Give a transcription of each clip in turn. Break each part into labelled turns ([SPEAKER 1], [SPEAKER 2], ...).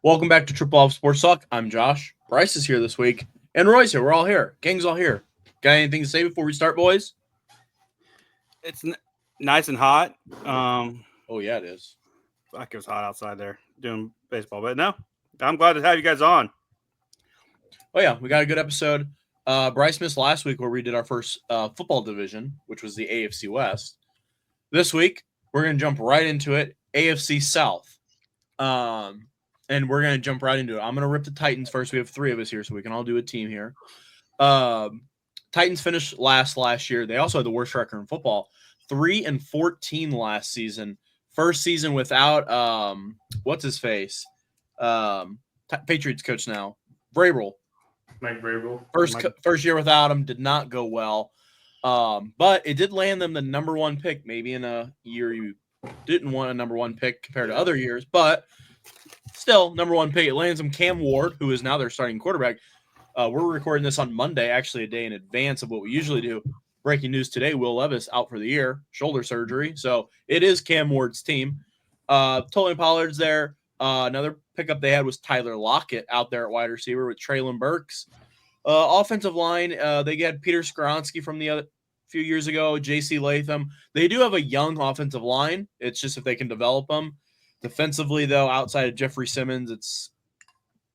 [SPEAKER 1] Welcome back to Triple Off Sports Talk. I'm Josh. Bryce is here this week, and Roy's here. We're all here. Gang's all here. Got anything to say before we start, boys?
[SPEAKER 2] It's nice and hot.
[SPEAKER 1] Oh yeah, it is.
[SPEAKER 2] Like it was hot outside there doing baseball, but no, I'm glad to have you guys on.
[SPEAKER 1] Oh yeah, we got a good episode. Bryce missed last week where we did our first football division, which was the AFC West. This week we're gonna jump right into it. AFC South. And we're gonna jump right into it. I'm gonna rip the Titans first. We have three of us here, so we can all do a team here. Titans finished last year. They also had the worst record in football, 3-14 last season. First season without what's his face, Patriots coach now, Vrabel.
[SPEAKER 3] Mike Vrabel.
[SPEAKER 1] First year without him did not go well, but it did land them the number one pick. Maybe in a year you didn't want a number one pick compared to other years, but still number one pick. It lands them Cam Ward, who is now their starting quarterback. We're recording this on Monday, actually a day in advance of what we usually do. Breaking news today, Will Levis out for the year, shoulder surgery. So it is Cam Ward's team. Tony Pollard's there. Another pickup they had was Tyler Lockett out there at wide receiver with Traylon Burks. Offensive line, they had Peter Skoronski from the few years ago, J.C. Latham. They do have a young offensive line. It's just if they can develop them. Defensively, though, outside of Jeffrey Simmons, it's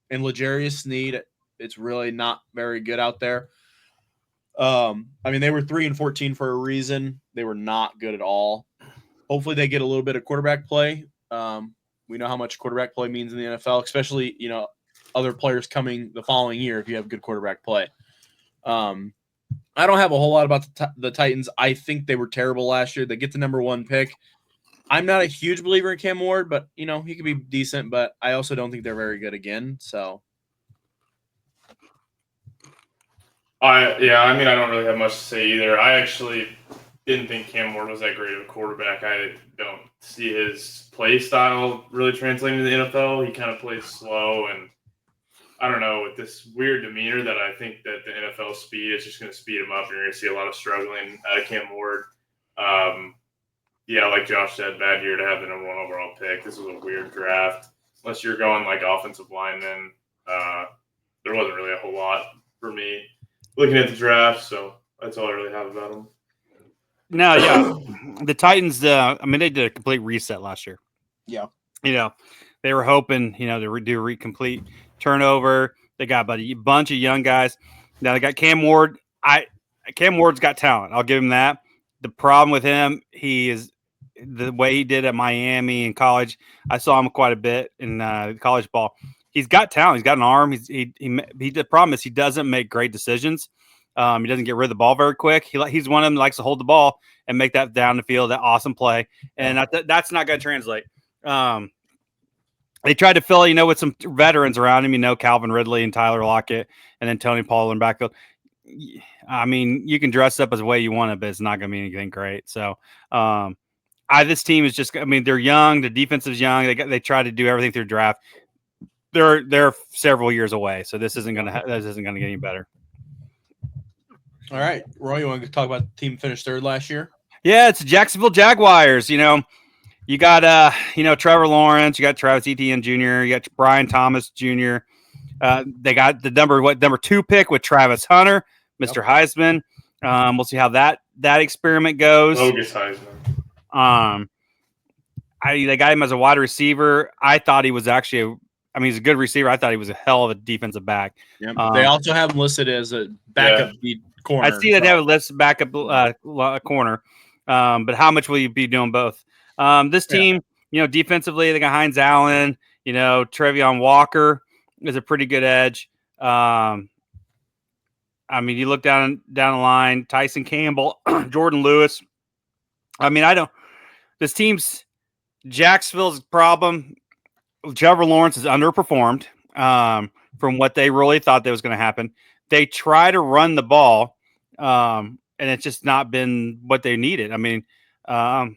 [SPEAKER 1] and L'Jarius Sneed, it's really not very good out there. I mean, they were 3-14 for a reason. They were not good at all. Hopefully, they get a little bit of quarterback play. We know how much quarterback play means in the NFL, especially other players coming the following year if you have good quarterback play. I don't have a whole lot about the Titans. I think they were terrible last year. They get the number one pick. I'm not a huge believer in Cam Ward, but he could be decent. But I also don't think they're very good again. So,
[SPEAKER 3] I don't really have much to say either. I actually didn't think Cam Ward was that great of a quarterback. I don't see his play style really translating to the NFL. He kind of plays slow, and I don't know, with this weird demeanor that I think that the NFL speed is just going to speed him up, and you're going to see a lot of struggling out of Cam Ward. Yeah, like Josh said, bad year to have the number one overall pick. This was a weird draft. Unless you're going like offensive linemen, there wasn't really a whole lot for me looking at the draft. So that's all I really have about him.
[SPEAKER 2] No, yeah, the Titans. They did a complete reset last year.
[SPEAKER 1] Yeah,
[SPEAKER 2] they were hoping to do a complete turnover. They got a bunch of young guys. Now they got Cam Ward. Cam Ward's got talent. I'll give him that. The problem with him, he is the way he did at Miami in college. I saw him quite a bit in college ball. He's got talent. He's got an arm. The problem is he doesn't make great decisions. He doesn't get rid of the ball very quick. He's one of them that likes to hold the ball and make that down the field, that awesome play. And that's not going to translate. They tried to fill, with some veterans around him, Calvin Ridley and Tyler Lockett, and then Tony Pollard in backfield. I mean, you can dress up as the way you want it, but it's not going to be anything great. So, this team is just, they're young. The defense is young. They try to do everything through draft. They're several years away, so this isn't going to get any better.
[SPEAKER 1] All right, Roy, you want to talk about the team finished third last year?
[SPEAKER 2] Yeah, it's the Jacksonville Jaguars. You got Trevor Lawrence, you got Travis Etienne Jr., you got Brian Thomas Jr. They got the number 2 pick with Travis Hunter, Mr. Heisman. We'll see how that experiment goes.
[SPEAKER 3] Bogus Heisman.
[SPEAKER 2] They got him as a wide receiver. I thought he was actually he's a good receiver. I thought he was a hell of a defensive back.
[SPEAKER 1] Yeah, they also have him listed as a backup corner.
[SPEAKER 2] I see that they have a listed backup corner. But how much will you be doing both? This team, defensively, they got Hines Allen, Trevion Walker is a pretty good edge. You look down the line, Tyson Campbell, Jordan Lewis. This team's Jacksonville's problem. Trevor Lawrence is underperformed from what they really thought that was going to happen. They try to run the ball, and it's just not been what they needed. I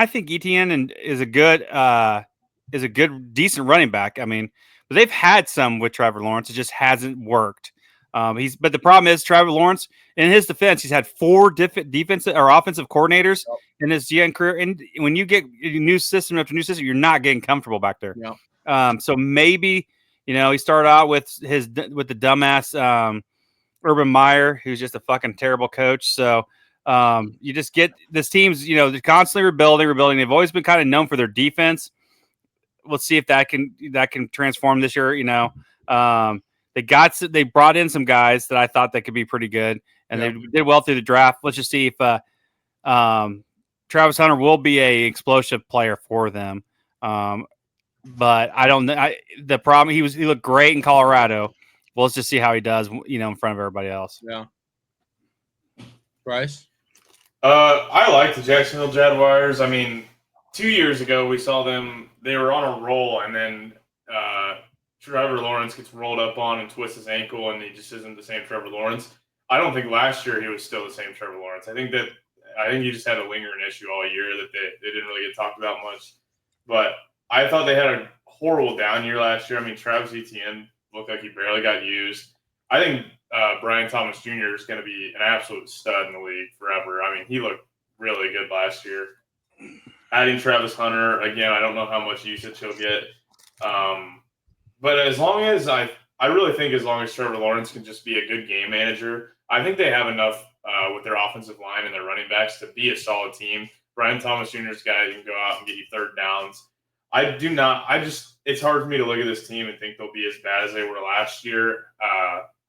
[SPEAKER 2] think Etienne is a good, decent running back. But they've had some with Trevor Lawrence. It just hasn't worked. But the problem is Trevor Lawrence. In his defense, he's had 4 defensive or offensive coordinators in his young career. And when you get a new system after new system, you're not getting comfortable back there. So maybe he started out with the dumbass Urban Meyer, who's just a fucking terrible coach. So you just get this team's they're constantly rebuilding. They've always been kind of known for their defense. Let's see if that can transform this year. They brought in some guys that I thought that could be pretty good, and they did well through the draft. Let's just see if Travis Hunter will be a explosive player for them. But I don't know. The problem he looked great in Colorado. Well, let's just see how he does, in front of everybody else.
[SPEAKER 1] Yeah. Bryce?
[SPEAKER 3] I like the Jacksonville Jaguars. I mean, 2 years ago we saw them. They were on a roll, and then Trevor Lawrence gets rolled up on and twists his ankle, and he just isn't the same Trevor Lawrence. I don't think last year he was still the same Trevor Lawrence. I think he just had a lingering issue all year that they didn't really get talked about much. But I thought they had a horrible down year last year. I mean, Travis Etienne looked like he barely got used. I think Brian Thomas Jr. is going to be an absolute stud in the league forever. I mean, he looked really good last year. Adding Travis Hunter, again, I don't know how much usage he'll get. But as long as I really think as long as Trevor Lawrence can just be a good game manager, I think they have enough with their offensive line and their running backs to be a solid team. Brian Thomas Jr. is a guy who can go out and get you third downs. It's hard for me to look at this team and think they'll be as bad as they were last year.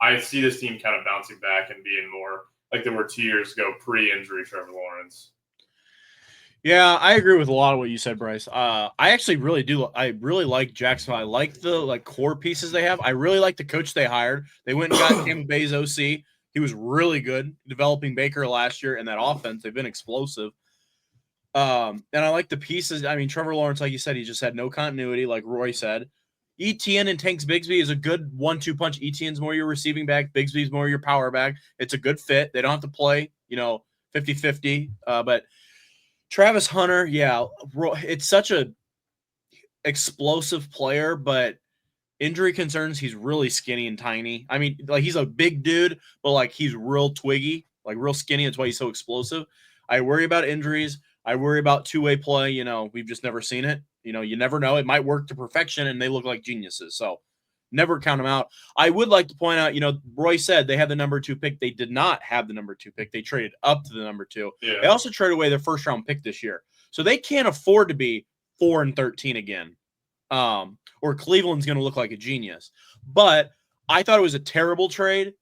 [SPEAKER 3] I see this team kind of bouncing back and being more like they were 2 years ago, pre-injury Trevor Lawrence.
[SPEAKER 1] Yeah, I agree with a lot of what you said, Bryce. I actually really do. I really like Jacksonville. I like the core pieces they have. I really like the coach they hired. They went and got Tampa Bay's OC. He was really good developing Baker last year in that offense. They've been explosive. And I like the pieces. I mean, Trevor Lawrence, like you said, he just had no continuity, like Roy said. Etienne and Tanks Bigsby is a good 1-2 punch. Etienne's more your receiving back. Bigsby's more your power back. It's a good fit. They don't have to play, 50-50. But Travis Hunter, yeah, it's such a explosive player, but injury concerns, he's really skinny and tiny. I mean, like he's a big dude, but like he's real twiggy, like real skinny. That's why he's so explosive. I worry about injuries. I worry about two-way play. We've just never seen it. You never know. It might work to perfection, and they look like geniuses. So never count them out. I would like to point out, Roy said they had the number 2 pick. They did not have the number 2 pick. They traded up to the number 2.
[SPEAKER 3] Yeah.
[SPEAKER 1] They also traded away their first-round pick this year. So they can't afford to be 4-13 again. Or Cleveland's going to look like a genius. But I thought it was a terrible trade.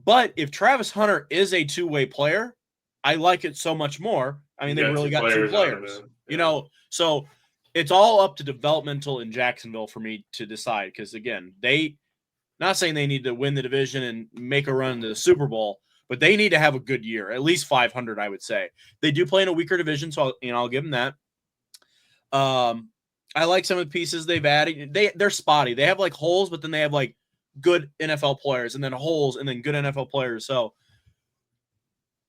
[SPEAKER 1] But if Travis Hunter is a two-way player, I like it so much more. I mean, they really got 2 players. So it's all up to developmental in Jacksonville for me to decide. Because, again, not saying they need to win the division and make a run to the Super Bowl, but they need to have a good year, at least 500, I would say. They do play in a weaker division, so I'll give them that. I like some of the pieces they've added. They're spotty. They have like holes, but then they have like good NFL players, and then holes, and then good NFL players. So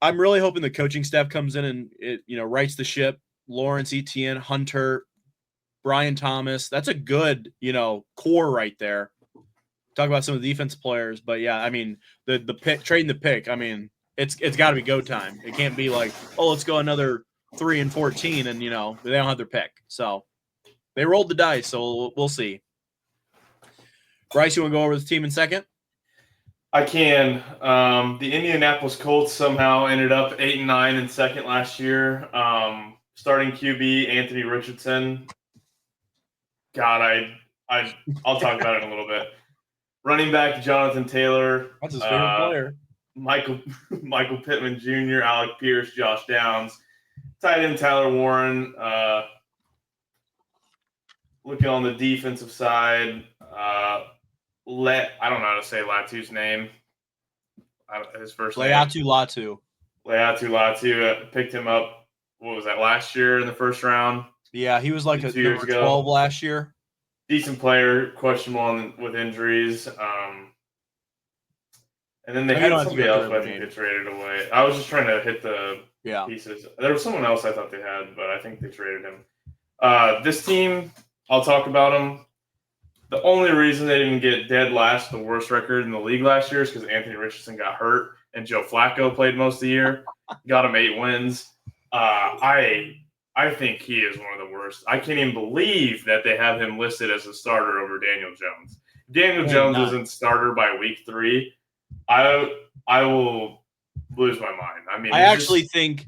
[SPEAKER 1] I'm really hoping the coaching staff comes in and it rights the ship. Lawrence, Etienne, Hunter, Brian Thomas. That's a good core right there. Talk about some of the defense players, but yeah, I mean the pick, trading the pick. I mean it's got to be go time. It can't be like, oh, let's go another 3-14, and they don't have their pick. So they rolled the dice, so we'll see. Bryce, you want to go over the team in second?
[SPEAKER 3] I can. The Indianapolis Colts somehow ended up 8-9 in second last year. Starting QB Anthony Richardson. God, I'll talk about it in a little bit. Running back Jonathan Taylor.
[SPEAKER 1] That's his favorite player.
[SPEAKER 3] Michael Pittman Jr., Alec Pierce, Josh Downs. Tight end Tyler Warren. Looking on the defensive side, I don't know how to say Latu's name. His first name.
[SPEAKER 1] Latu.
[SPEAKER 3] Latu. Picked him up, what was that, last year in the first round?
[SPEAKER 1] Yeah, he was like
[SPEAKER 3] 2 years ago.
[SPEAKER 1] 12 last year.
[SPEAKER 3] Decent player, questionable with injuries. And then they had somebody else I think they traded away. I was just trying to hit the pieces. There was someone else I thought they had, but I think they traded him. This team, I'll talk about them. The only reason they didn't get dead last, the worst record in the league last year, is because Anthony Richardson got hurt and Joe Flacco played most of the year, got him 8 wins. I think he is one of the worst. I can't even believe that they have him listed as a starter over Daniel Jones. If Daniel Jones isn't starter by week 3, I will lose my mind. I mean,
[SPEAKER 1] I actually think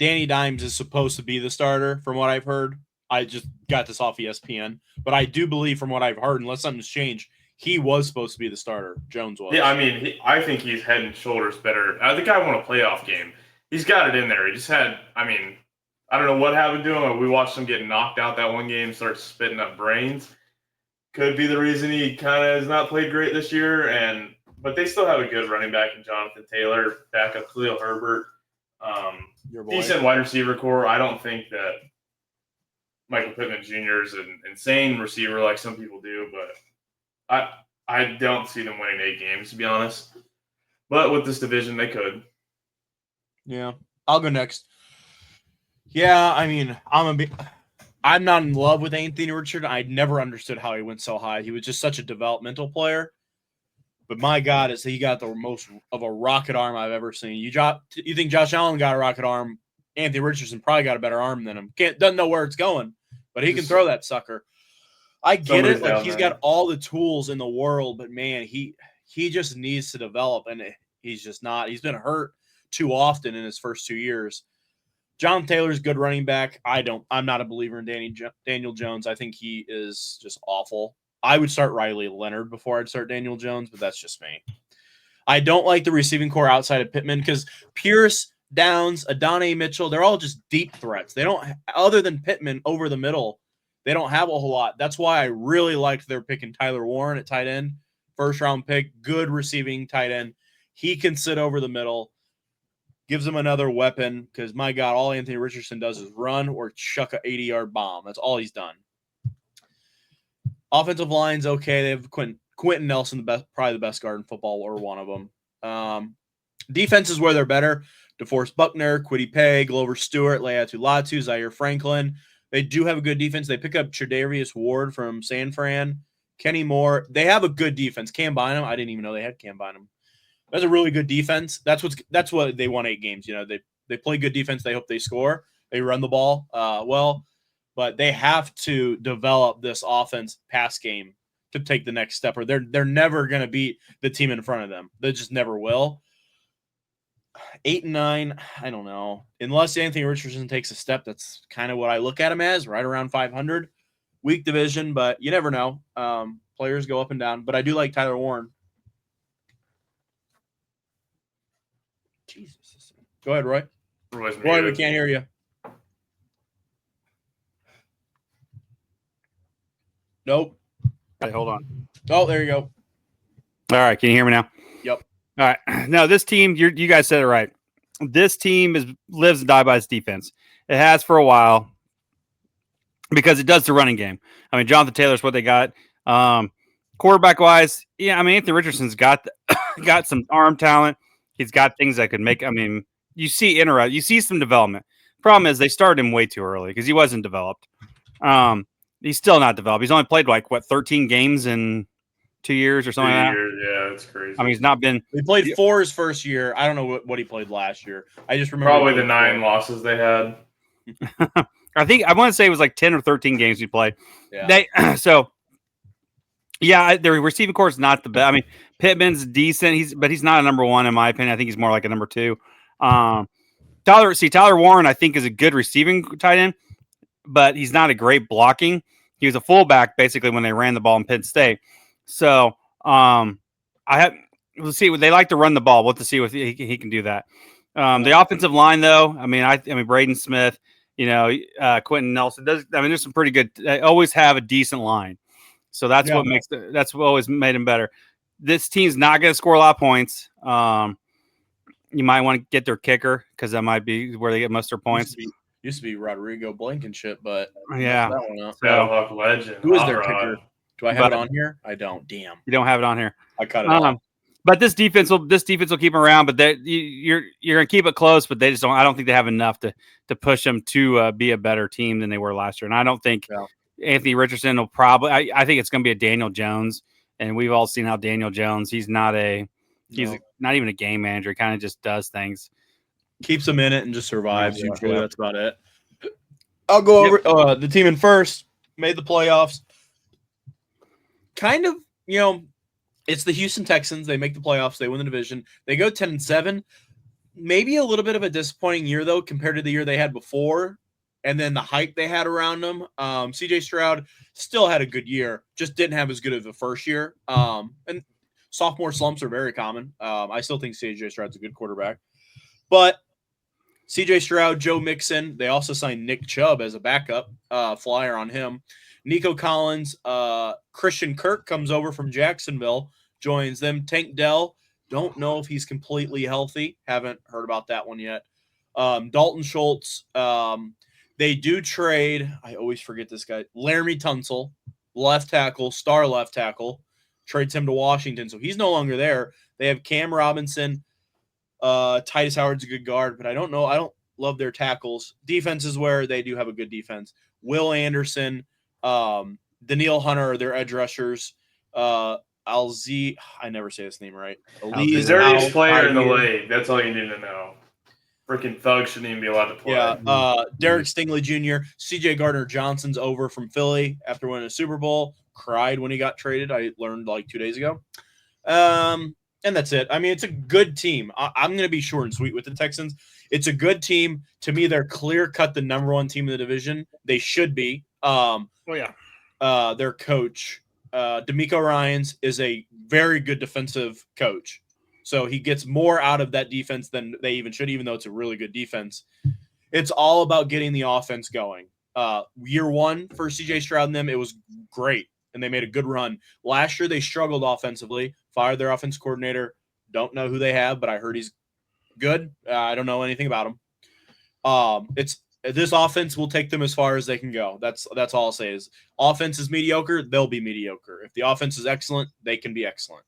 [SPEAKER 1] Danny Dimes is supposed to be the starter, from what I've heard. I just got this off ESPN, but I do believe, from what I've heard, unless something's changed, he was supposed to be the starter. Jones was.
[SPEAKER 3] Yeah, I mean, I think he's head and shoulders better. The guy won a playoff game. He's got it in there. He just had, I mean, I don't know what happened to him. We watched him get knocked out that one game, start spitting up brains. Could be the reason he kind of has not played great this year. But they still have a good running back in Jonathan Taylor, backup Khalil Herbert. Decent wide receiver core. I don't think that Michael Pittman Jr. is an insane receiver like some people do, but I don't see them winning 8 games, to be honest. But with this division, they could.
[SPEAKER 1] Yeah. I'll go next. Yeah, I mean, I'm not in love with Anthony Richardson. I never understood how he went so high. He was just such a developmental player. But my God, he got the most of a rocket arm I've ever seen. You think Josh Allen got a rocket arm? Anthony Richardson probably got a better arm than him. Doesn't know where it's going, but he can throw that sucker. I get it. Like, he's got all the tools in the world, but man, he just needs to develop, and he's just not. He's been hurt too often in his first 2 years. John Taylor's a good running back. I'm not a believer in Daniel Jones. I think he is just awful. I would start Riley Leonard before I'd start Daniel Jones, but that's just me. I don't like the receiving core outside of Pittman because Pierce, Downs, Adonai Mitchell, they're all just deep threats. They don't, other than Pittman over the middle, they don't have a whole lot. That's why I really liked their picking Tyler Warren at tight end. First round pick, good receiving tight end. He can sit over the middle, gives him another weapon because, my God, all Anthony Richardson does is run or chuck a 80-yard bomb. That's all he's done. Offensive line's okay. They have Quentin Nelson, probably the best guard in football, or one of them. Defense is where they're better. DeForest Buckner, Kwity Paye, Glover Stewart, Leatu Latu, Zaire Franklin. They do have a good defense. They pick up Tre'Davious Ward from San Fran, Kenny Moore. They have a good defense. Cam Bynum, I didn't even know they had Cam Bynum. That's a really good defense. That's what they won 8 games. You know, they play good defense. They hope they score. They run the ball well, but they have to develop this offense pass game to take the next step, or they're never going to beat the team in front of them. They just never will. 8 and 9, I don't know. Unless Anthony Richardson takes a step, that's kind of what I look at him as, right around 500. Weak division, but you never know. Players go up and down, but I do like Tyler Warren. Jesus. Go ahead, Roy. Roy, we can't hear you. Nope.
[SPEAKER 2] Hey, hold on.
[SPEAKER 1] Oh, there you go.
[SPEAKER 2] All right. Can you hear me now?
[SPEAKER 1] Yep.
[SPEAKER 2] All right. No, this team, you guys said it right. This team lives and dies by its defense. It has for a while because it does the running game. I mean, Jonathan Taylor's what they got. Quarterback-wise, yeah, I mean, Anthony Richardson's got some arm talent. He's got things that could make – I mean, you see some development. Problem is they started him way too early because he wasn't developed. He's still not developed. He's only played 13 games in 2 years or something like that.
[SPEAKER 3] Yeah, that's crazy.
[SPEAKER 2] I mean, he's not been –
[SPEAKER 1] He played 4 his first year. I don't know what he played last year. I just remember –
[SPEAKER 3] probably the 9 losses they had.
[SPEAKER 2] I want to say it was 10 or 13 games he played.
[SPEAKER 1] Yeah.
[SPEAKER 2] Yeah, their receiving core is not the best. I mean, Pittman's decent, but he's not a number 1 in my opinion. I think he's more like a number 2. Tyler Warren, I think, is a good receiving tight end, but he's not a great blocking. He was a fullback basically when they ran the ball in Penn State. So we'll see. They like to run the ball. We'll have to see if he can do that. The offensive line, though, I mean, Braden Smith, Quentin Nelson does. I mean, there's some pretty good. They always have a decent line. So that's what makes that's what always made him better. This team's not going to score a lot of points. You might want to get their kicker because that might be where they get most of their points.
[SPEAKER 1] Used to be Rodrigo Blankenship, but
[SPEAKER 2] yeah,
[SPEAKER 1] that one up.
[SPEAKER 3] Battlehawk legend.
[SPEAKER 1] Who is their kicker? Do I have it on here? I don't. Damn,
[SPEAKER 2] you don't have it on here.
[SPEAKER 1] I cut it off.
[SPEAKER 2] But this defense will keep them around. But you're going to keep it close. But they just don't. I don't think they have enough to push them to be a better team than they were last year. And I don't think. Anthony Richardson will probably. I think it's going to be a Daniel Jones, and we've all seen how Daniel Jones. He's not even a game manager. He kind of just does things.
[SPEAKER 1] Keeps them in it and just survives.
[SPEAKER 2] Yeah,
[SPEAKER 1] Usually,
[SPEAKER 2] yeah.
[SPEAKER 1] that's about it. I'll go over the team in first. Made the playoffs. Kind of, it's the Houston Texans. They make the playoffs. They win the division. They go 10-7. Maybe a little bit of a disappointing year, though, compared to the year they had before. And then the hype they had around them. CJ Stroud still had a good year, just didn't have as good of the first year. And sophomore slumps are very common. I still think CJ Stroud's a good quarterback. But CJ Stroud, Joe Mixon, they also signed Nick Chubb as a backup, flyer on him. Nico Collins, Christian Kirk comes over from Jacksonville, joins them. Tank Dell, don't know if he's completely healthy. Haven't heard about that one yet. Dalton Schultz, they do trade. I always forget this guy. Laramie Tunsil, left tackle, star left tackle, trades him to Washington. So he's no longer there. They have Cam Robinson. Titus Howard's a good guard, but I don't know. I don't love their tackles. Defense is where they do have a good defense. Will Anderson, Daniil Hunter are their edge rushers. Alzi, I never say his name right.
[SPEAKER 3] He's the dirtiest player in the league. That's all you need to know. Freaking Thug shouldn't even be allowed to play.
[SPEAKER 1] Yeah, Derek Stingley Jr., C.J. Gardner-Johnson's over from Philly after winning a Super Bowl. Cried when he got traded. I learned like 2 days ago. And that's it. I mean, it's a good team. I'm going to be short and sweet with the Texans. It's a good team. To me, they're clear-cut the number one team in the division. They should be. Their coach, D'Amico Ryans, is a very good defensive coach. So he gets more out of that defense than they even should, even though it's a really good defense. It's all about getting the offense going. Year one for C.J. Stroud and them, it was great, and they made a good run. Last year, they struggled offensively, fired their offense coordinator. Don't know who they have, but I heard he's good. I don't know anything about him. This offense will take them as far as they can go. That's all I'll say is offense is mediocre, they'll be mediocre. If the offense is excellent, they can be excellent.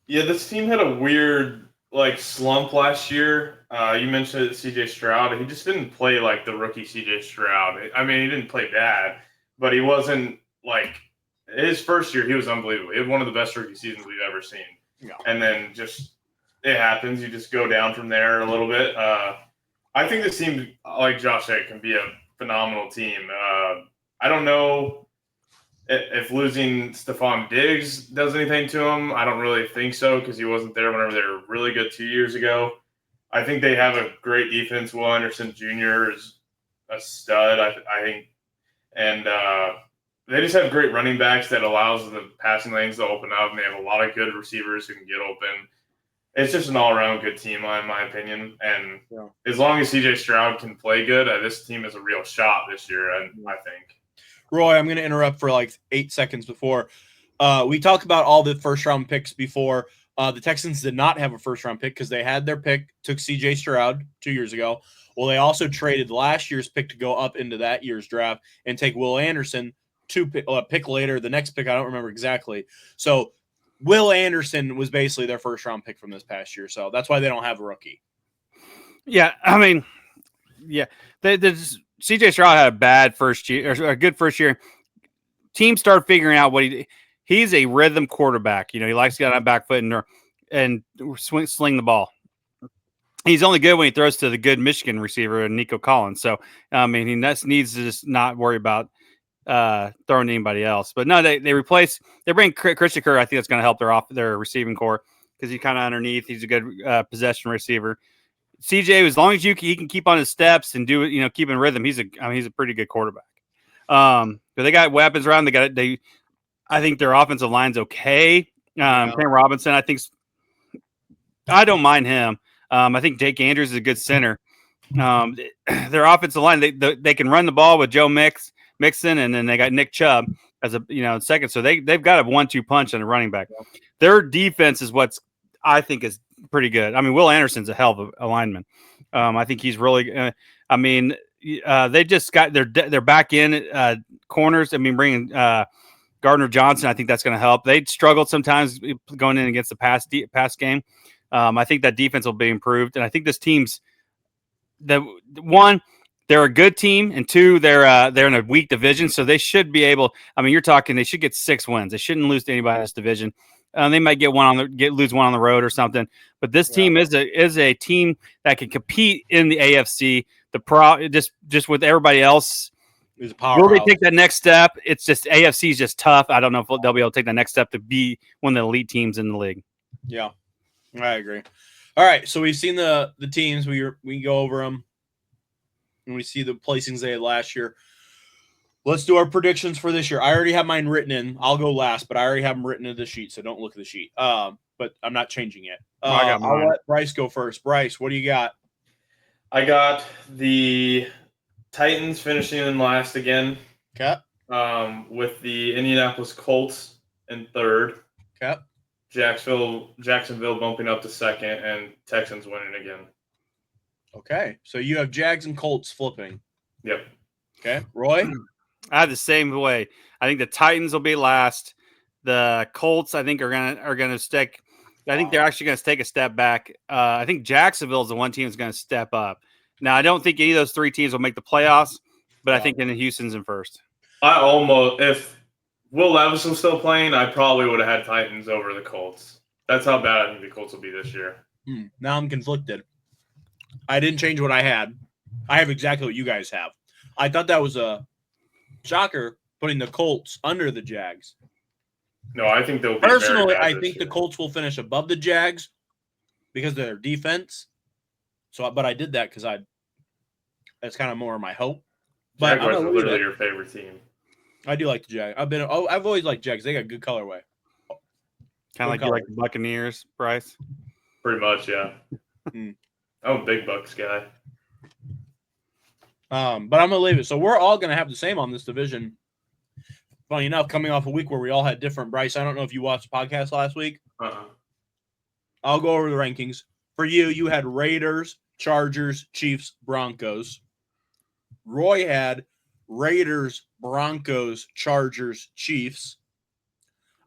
[SPEAKER 3] Yeah, this team had a weird slump last year. You mentioned CJ Stroud. He just didn't play like the rookie CJ Stroud. I mean, he didn't play bad, but he wasn't his first year. He was unbelievable. He had one of the best rookie seasons we've ever seen.
[SPEAKER 1] Yeah. And
[SPEAKER 3] then it happens. You just go down from there a little bit. I think this team, like Josh said, can be a phenomenal team. I don't know if losing Stephon Diggs does anything to him. I don't really think so because he wasn't there whenever they were really good 2 years ago. I think they have a great defense. Will Anderson Jr. is a stud, I think. And they just have great running backs that allows the passing lanes to open up, and they have a lot of good receivers who can get open. It's just an all-around good team, in my opinion. And as long as C.J. Stroud can play good, this team is a real shot this year, I think.
[SPEAKER 1] Roy, I'm going to interrupt for 8 seconds before. We talked about all the first-round picks before. The Texans did not have a first-round pick because they had their pick, took C.J. Stroud 2 years ago. Well, they also traded last year's pick to go up into that year's draft and take Will Anderson pick later. The next pick, I don't remember exactly. So Will Anderson was basically their first-round pick from this past year. So that's why they don't have a rookie.
[SPEAKER 2] Yeah, I mean, CJ Stroud had a bad first year, or a good first year. Teams started figuring out what he's a rhythm quarterback. He likes to get on that back foot and sling the ball. He's only good when he throws to the good Michigan receiver, Nico Collins. So, I mean, he needs to just not worry about throwing to anybody else. But no, they bring Christian Kirk. I think that's going to help their receiving core because he's kind of underneath. He's a good possession receiver. CJ, as long as he can keep on his steps and do it, keep in rhythm, he's a pretty good quarterback. But they got weapons around. I think their offensive line's okay. Cam Robinson, I don't mind him. I think Jake Andrews is a good center. Their offensive line, they can run the ball with Joe Mixon, and then they got Nick Chubb as a second. So they've got a 1-2 punch on the running back. Their defense is what's I think is pretty good. I mean, Will Anderson's a hell of a lineman. I think he's really. They just got their back end corners. I mean, bringing Gardner Johnson, I think that's going to help. They struggled sometimes going in against the pass game. I think that defense will be improved, and I think this team's they're a good team, and two, they're in a weak division, so they should be able. I mean, you're talking they should get 6 wins. They shouldn't lose to anybody in this division. They might lose one on the road or something. But this team is a team that can compete in the AFC. Just with everybody else. Will they take that next step? It's just AFC is just tough. I don't know if they'll be able to take that next step to be one of the elite teams in the league.
[SPEAKER 1] Yeah, I agree. All right, so we've seen the teams. We can go over them, and we see the placings they had last year. Let's do our predictions for this year. I already have mine written in. I'll go last, but I already have them written in the sheet, so don't look at the sheet. But I'm not changing it. I'll let Bryce go first. Bryce, what do you got?
[SPEAKER 3] I got the Titans finishing in last again.
[SPEAKER 1] Okay.
[SPEAKER 3] With the Indianapolis Colts in third.
[SPEAKER 1] Okay.
[SPEAKER 3] Jacksonville bumping up to second, and Texans winning again.
[SPEAKER 1] Okay. So you have Jags and Colts flipping.
[SPEAKER 3] Yep.
[SPEAKER 1] Okay. Roy?
[SPEAKER 2] I have the same way. I think the Titans will be last. The Colts, I think, are gonna stick. I think they're actually going to take a step back. I think Jacksonville is the one team that's going to step up. Now, I don't think any of those 3 teams will make the playoffs, but I think then Houston's in first.
[SPEAKER 3] If Will Levis was still playing, I probably would have had Titans over the Colts. That's how bad I think the Colts will be this year.
[SPEAKER 1] Now I'm conflicted. I didn't change what I had. I have exactly what you guys have. I thought that was a shocker putting the Colts under the Jags.
[SPEAKER 3] No, I think they'll be
[SPEAKER 1] personally.
[SPEAKER 3] very bad
[SPEAKER 1] I think the Colts will finish above the Jags because of their defense. So, but I did that because that's kind of more my hope. But
[SPEAKER 3] Jaguars are literally your favorite team.
[SPEAKER 1] I do like the Jags. I've always liked Jags. They got good colorway.
[SPEAKER 2] Kind of like you like the Buccaneers, Bryce.
[SPEAKER 3] Pretty much, yeah. I'm a big Bucs guy.
[SPEAKER 1] But I'm gonna leave it. So we're all gonna have the same on this division. Funny enough, coming off a week where we all had different. Bryce, I don't know if you watched the podcast last week. I'll go over the rankings. For you, you had Raiders, Chargers, Chiefs, Broncos. Roy had Raiders, Broncos, Chargers, Chiefs.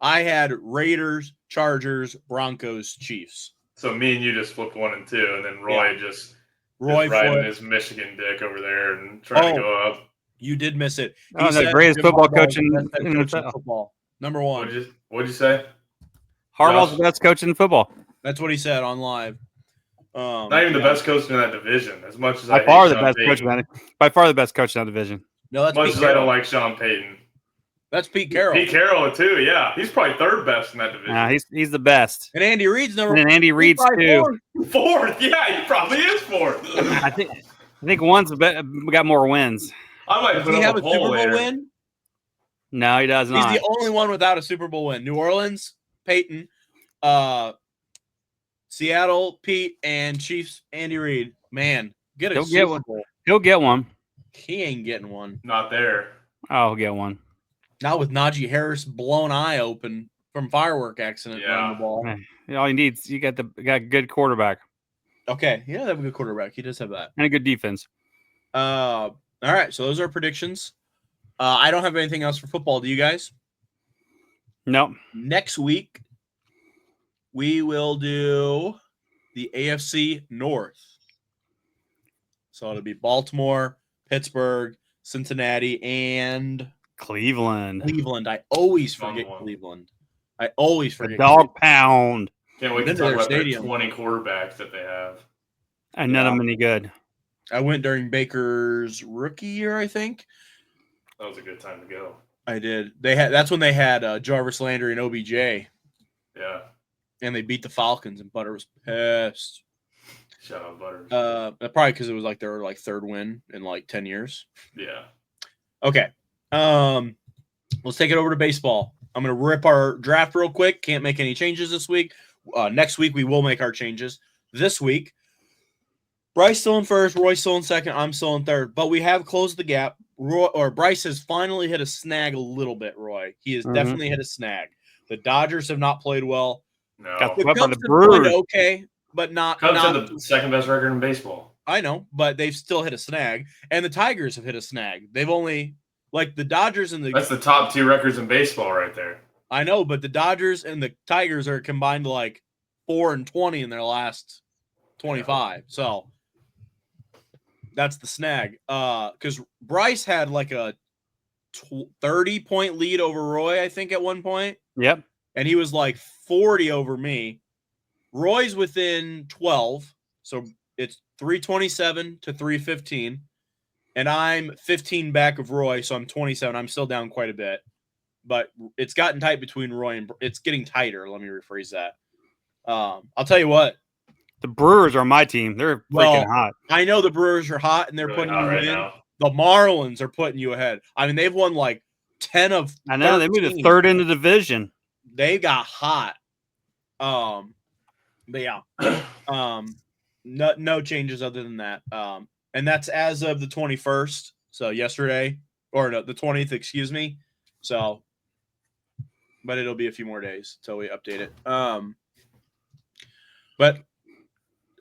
[SPEAKER 1] I had Raiders, Chargers, Broncos, Chiefs.
[SPEAKER 3] So me and you just flipped 1 and 2, and then Roy just riding
[SPEAKER 1] flipped
[SPEAKER 3] his Michigan dick over there and trying to go up.
[SPEAKER 1] You did miss it.
[SPEAKER 2] He's the greatest football coach in
[SPEAKER 1] football. Number 1.
[SPEAKER 3] What'd you say?
[SPEAKER 2] Harbaugh's the best coach in football.
[SPEAKER 1] That's what he said on live.
[SPEAKER 3] Not even the best coach in that division. As much as
[SPEAKER 2] by far the best coach in that division.
[SPEAKER 1] No, that's
[SPEAKER 3] as much as I don't like Sean Payton.
[SPEAKER 1] That's Pete Carroll.
[SPEAKER 3] Pete Carroll too. Yeah, he's probably 3rd best in that division.
[SPEAKER 2] Nah, he's the best.
[SPEAKER 1] And Andy Reid's number.
[SPEAKER 2] And Andy Reid's too.
[SPEAKER 3] 4th. Yeah, he probably is 4th.
[SPEAKER 2] I think one's got more wins.
[SPEAKER 3] I might
[SPEAKER 1] Does he have a Super Bowl win?
[SPEAKER 2] No, he does not.
[SPEAKER 1] He's the only one without a Super Bowl win. New Orleans, Peyton, Seattle, Pete, and Chiefs, Andy Reid. Man, get a Super Bowl.
[SPEAKER 2] He'll get one.
[SPEAKER 1] He ain't getting one.
[SPEAKER 3] Not there.
[SPEAKER 2] Oh, he'll get one.
[SPEAKER 1] Not with Najee Harris blown eye open from firework accident running the ball.
[SPEAKER 2] All you need is you got a good quarterback.
[SPEAKER 1] Okay, he does have a good quarterback. He does have that.
[SPEAKER 2] And a good defense.
[SPEAKER 1] All right, so those are predictions. I don't have anything else for football. Do you guys?
[SPEAKER 2] No.
[SPEAKER 1] Next week, we will do the AFC North. So it'll be Baltimore, Pittsburgh, Cincinnati, and
[SPEAKER 2] Cleveland.
[SPEAKER 1] I always forget Cleveland. I always forget.
[SPEAKER 2] The dog pound.
[SPEAKER 3] Can't wait to talk about their 20 quarterbacks that they have.
[SPEAKER 2] And none of them any good.
[SPEAKER 1] I went during Baker's rookie year, I think.
[SPEAKER 3] That was a good time to go.
[SPEAKER 1] I did. That's when they had Jarvis Landry and OBJ.
[SPEAKER 3] Yeah.
[SPEAKER 1] And they beat the Falcons, and Butter was pissed.
[SPEAKER 3] Shout out Butters.
[SPEAKER 1] Probably because it was their 3rd win in 10 years.
[SPEAKER 3] Yeah.
[SPEAKER 1] Okay. Let's take it over to baseball. I'm going to rip our draft real quick. Can't make any changes this week. Next week, we will make our changes. This week, Bryce still in first, Roy still in second, I'm still in third. But we have closed the gap. Bryce has finally hit a snag a little bit, Roy. He has definitely hit a snag. The Dodgers have not played well.
[SPEAKER 3] No.
[SPEAKER 2] The Cubs have played
[SPEAKER 1] okay, but not.
[SPEAKER 3] Cubs have the 2nd best record in baseball.
[SPEAKER 1] I know, but they've still hit a snag. And the Tigers have hit a snag. They've only the Dodgers and the.
[SPEAKER 3] That's the top 2 records in baseball right there.
[SPEAKER 1] I know, but the Dodgers and the Tigers are combined 4 and 20 in their last 25. So That's the snag. Because Bryce had like a 30-point lead over Roy, I think, at one point.
[SPEAKER 2] Yep.
[SPEAKER 1] And he was like 40 over me. Roy's within 12. So it's 327 to 315. And I'm 15 back of Roy, so I'm 27. I'm still down quite a bit. But it's gotten tight between Roy and it's getting tighter. Let me rephrase that. I'll tell you what.
[SPEAKER 2] The Brewers are my team. They're freaking hot.
[SPEAKER 1] I know the Brewers are hot and they're
[SPEAKER 3] Really
[SPEAKER 1] putting you
[SPEAKER 3] hot right
[SPEAKER 1] in.
[SPEAKER 3] now.
[SPEAKER 1] The Marlins are putting you ahead. I mean, they've won like 10 of 13.
[SPEAKER 2] I know they moved to third in the division.
[SPEAKER 1] They got hot. But yeah. No changes other than that. And that's as of the 21st. So yesterday, or no, the 20th, excuse me. So, but it'll be a few more days till we update it. But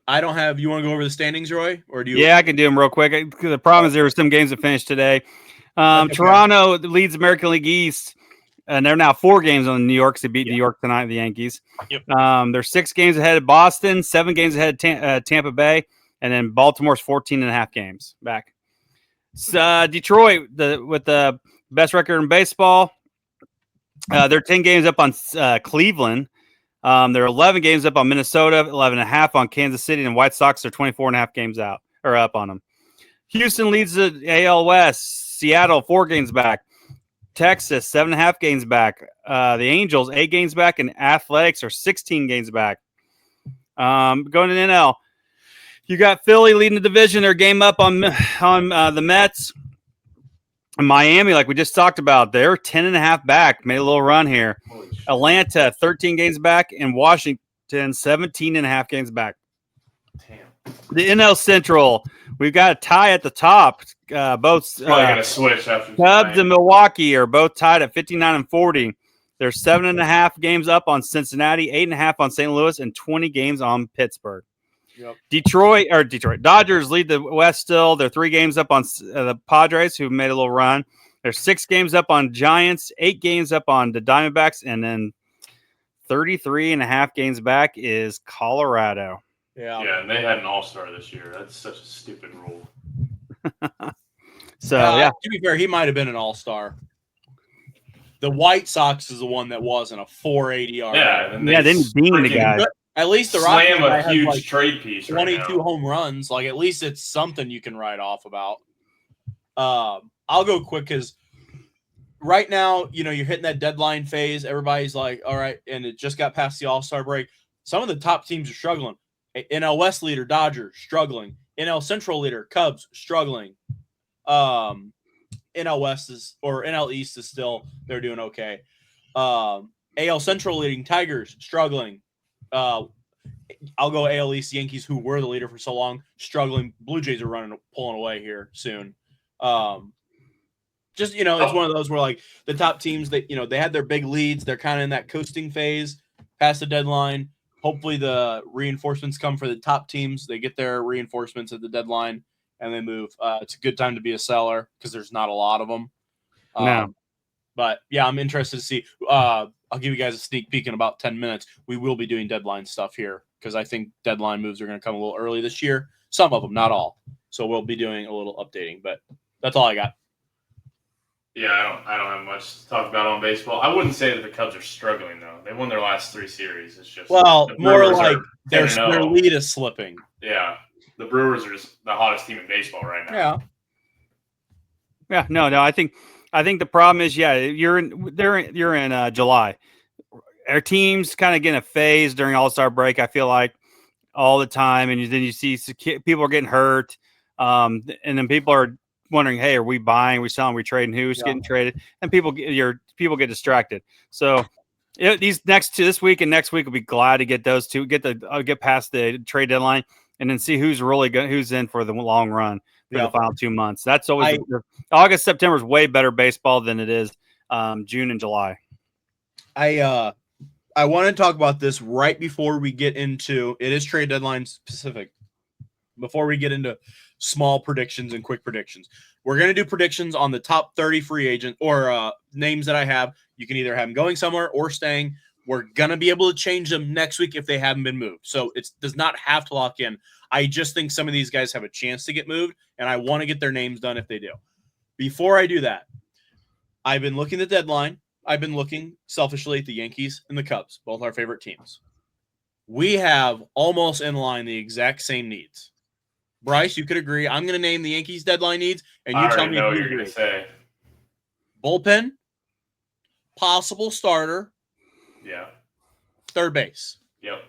[SPEAKER 1] I don't have. You want to go over the standings, Roy, or do you?
[SPEAKER 2] Yeah, I can do them real quick. The problem is there were some games that finished today.
[SPEAKER 1] Okay.
[SPEAKER 2] Toronto leads American League East, and they're now 4 games on New York. So they beat New York tonight, the Yankees.
[SPEAKER 1] Yep.
[SPEAKER 2] They're 6 games ahead of Boston, 7 games ahead of Tampa Bay, and then Baltimore's 14.5 games back. So, Detroit, with the best record in baseball, they're 10 games up on Cleveland. They're 11 games up on Minnesota, 11.5 on Kansas City, and White Sox are 24.5 games out or up on them. Houston leads the AL West. Seattle 4 games back. Texas 7.5 games back. The Angels 8 games back, and Athletics are 16 games back. Going to NL, you got Philly leading the division. They're game up on the Mets. Miami, like we just talked about, they're 10.5 back. Made a little run here. Atlanta 13 games back, and Washington 17.5 games back.
[SPEAKER 3] Damn.
[SPEAKER 2] The NL Central, we've got a tie at the top. Both
[SPEAKER 3] Probably gonna switch after
[SPEAKER 2] Cubs
[SPEAKER 3] tonight.
[SPEAKER 2] and Milwaukee are both tied at 59 and 40. They're 7.5 games up on Cincinnati, 8.5 on St. Louis, and 20 games on Pittsburgh.
[SPEAKER 1] Yep.
[SPEAKER 2] Detroit Dodgers lead the West still. They're 3 games up on the Padres, who made a little run. They're 6 games up on Giants, 8 games up on the Diamondbacks, and then 33.5 games back is Colorado.
[SPEAKER 3] Yeah, and they had an all-star this year. That's such a stupid rule.
[SPEAKER 2] So, yeah.
[SPEAKER 1] To be fair, he might have been an all-star. The White Sox is the one that wasn't a 480 RA.
[SPEAKER 3] Yeah, and
[SPEAKER 2] Yeah, didn't beam the guy.
[SPEAKER 1] But at least the
[SPEAKER 3] slam
[SPEAKER 1] Rockies
[SPEAKER 3] a huge
[SPEAKER 1] has like
[SPEAKER 3] trade piece
[SPEAKER 1] 22
[SPEAKER 3] right now.
[SPEAKER 1] home runs. Like, at least it's something you can write off about. I'll go quick because right now, you're hitting that deadline phase. Everybody's like, all right, and it just got past the All-Star break. Some of the top teams are struggling. NL West leader, Dodgers, struggling. NL Central leader, Cubs, struggling. NL East is still, they're doing okay. AL Central leading, Tigers, struggling. I'll go AL East, Yankees, who were the leader for so long, struggling. Blue Jays are pulling away here soon. It's one of those where like the top teams that they had their big leads, they're kind of in that coasting phase past the deadline. Hopefully the reinforcements come for the top teams. They get their reinforcements at the deadline and they move. It's a good time to be a seller because there's not a lot of them.
[SPEAKER 2] No.
[SPEAKER 1] But yeah, I'm interested to see. I'll give you guys a sneak peek in about 10 minutes. We will be doing deadline stuff here because I think deadline moves are going to come a little early this year. Some of them, not all. So we'll be doing a little updating, but that's all I got.
[SPEAKER 3] Yeah, I don't have much to talk about on baseball. I wouldn't say that the Cubs are struggling though. They won their last 3 series. It's just
[SPEAKER 1] more
[SPEAKER 3] Brewers
[SPEAKER 1] like
[SPEAKER 3] are
[SPEAKER 1] their
[SPEAKER 3] 10-0.
[SPEAKER 1] lead is slipping.
[SPEAKER 3] Yeah, the Brewers are just the hottest team in baseball right now.
[SPEAKER 2] Yeah. No. I think the problem is, you're in July. Our teams kind of getting a phase during All-Star break. I feel like all the time, and then you see people are getting hurt, and then people are wondering, hey, are we buying, are we selling, are we trading, who's getting traded, and people get distracted. So this week and next week, we'll be glad to get those two, get past the trade deadline, and then see who's really good, who's in for the long run for the final 2 months. That's always August, September is way better baseball than it is June and July.
[SPEAKER 1] I want to talk about this right before we get into it is trade deadline specific. Before we get into small predictions and quick predictions, we're going to do predictions on the top 30 free agent or names that I have. You can either have them going somewhere or staying. We're going to be able to change them next week if they haven't been moved. So it does not have to lock in. I just think some of these guys have a chance to get moved, and I want to get their names done if they do. Before I do that, I've been looking at the deadline. I've been looking selfishly at the Yankees and the Cubs, both our favorite teams. We have almost in line the exact same needs. Bryce, you could agree. I'm going to name the Yankees deadline needs, and you tell me
[SPEAKER 3] know
[SPEAKER 1] if
[SPEAKER 3] what
[SPEAKER 1] you
[SPEAKER 3] you're going
[SPEAKER 1] agree.
[SPEAKER 3] to say.
[SPEAKER 1] Bullpen, possible starter,
[SPEAKER 3] Yeah.
[SPEAKER 1] third base.
[SPEAKER 3] Yep.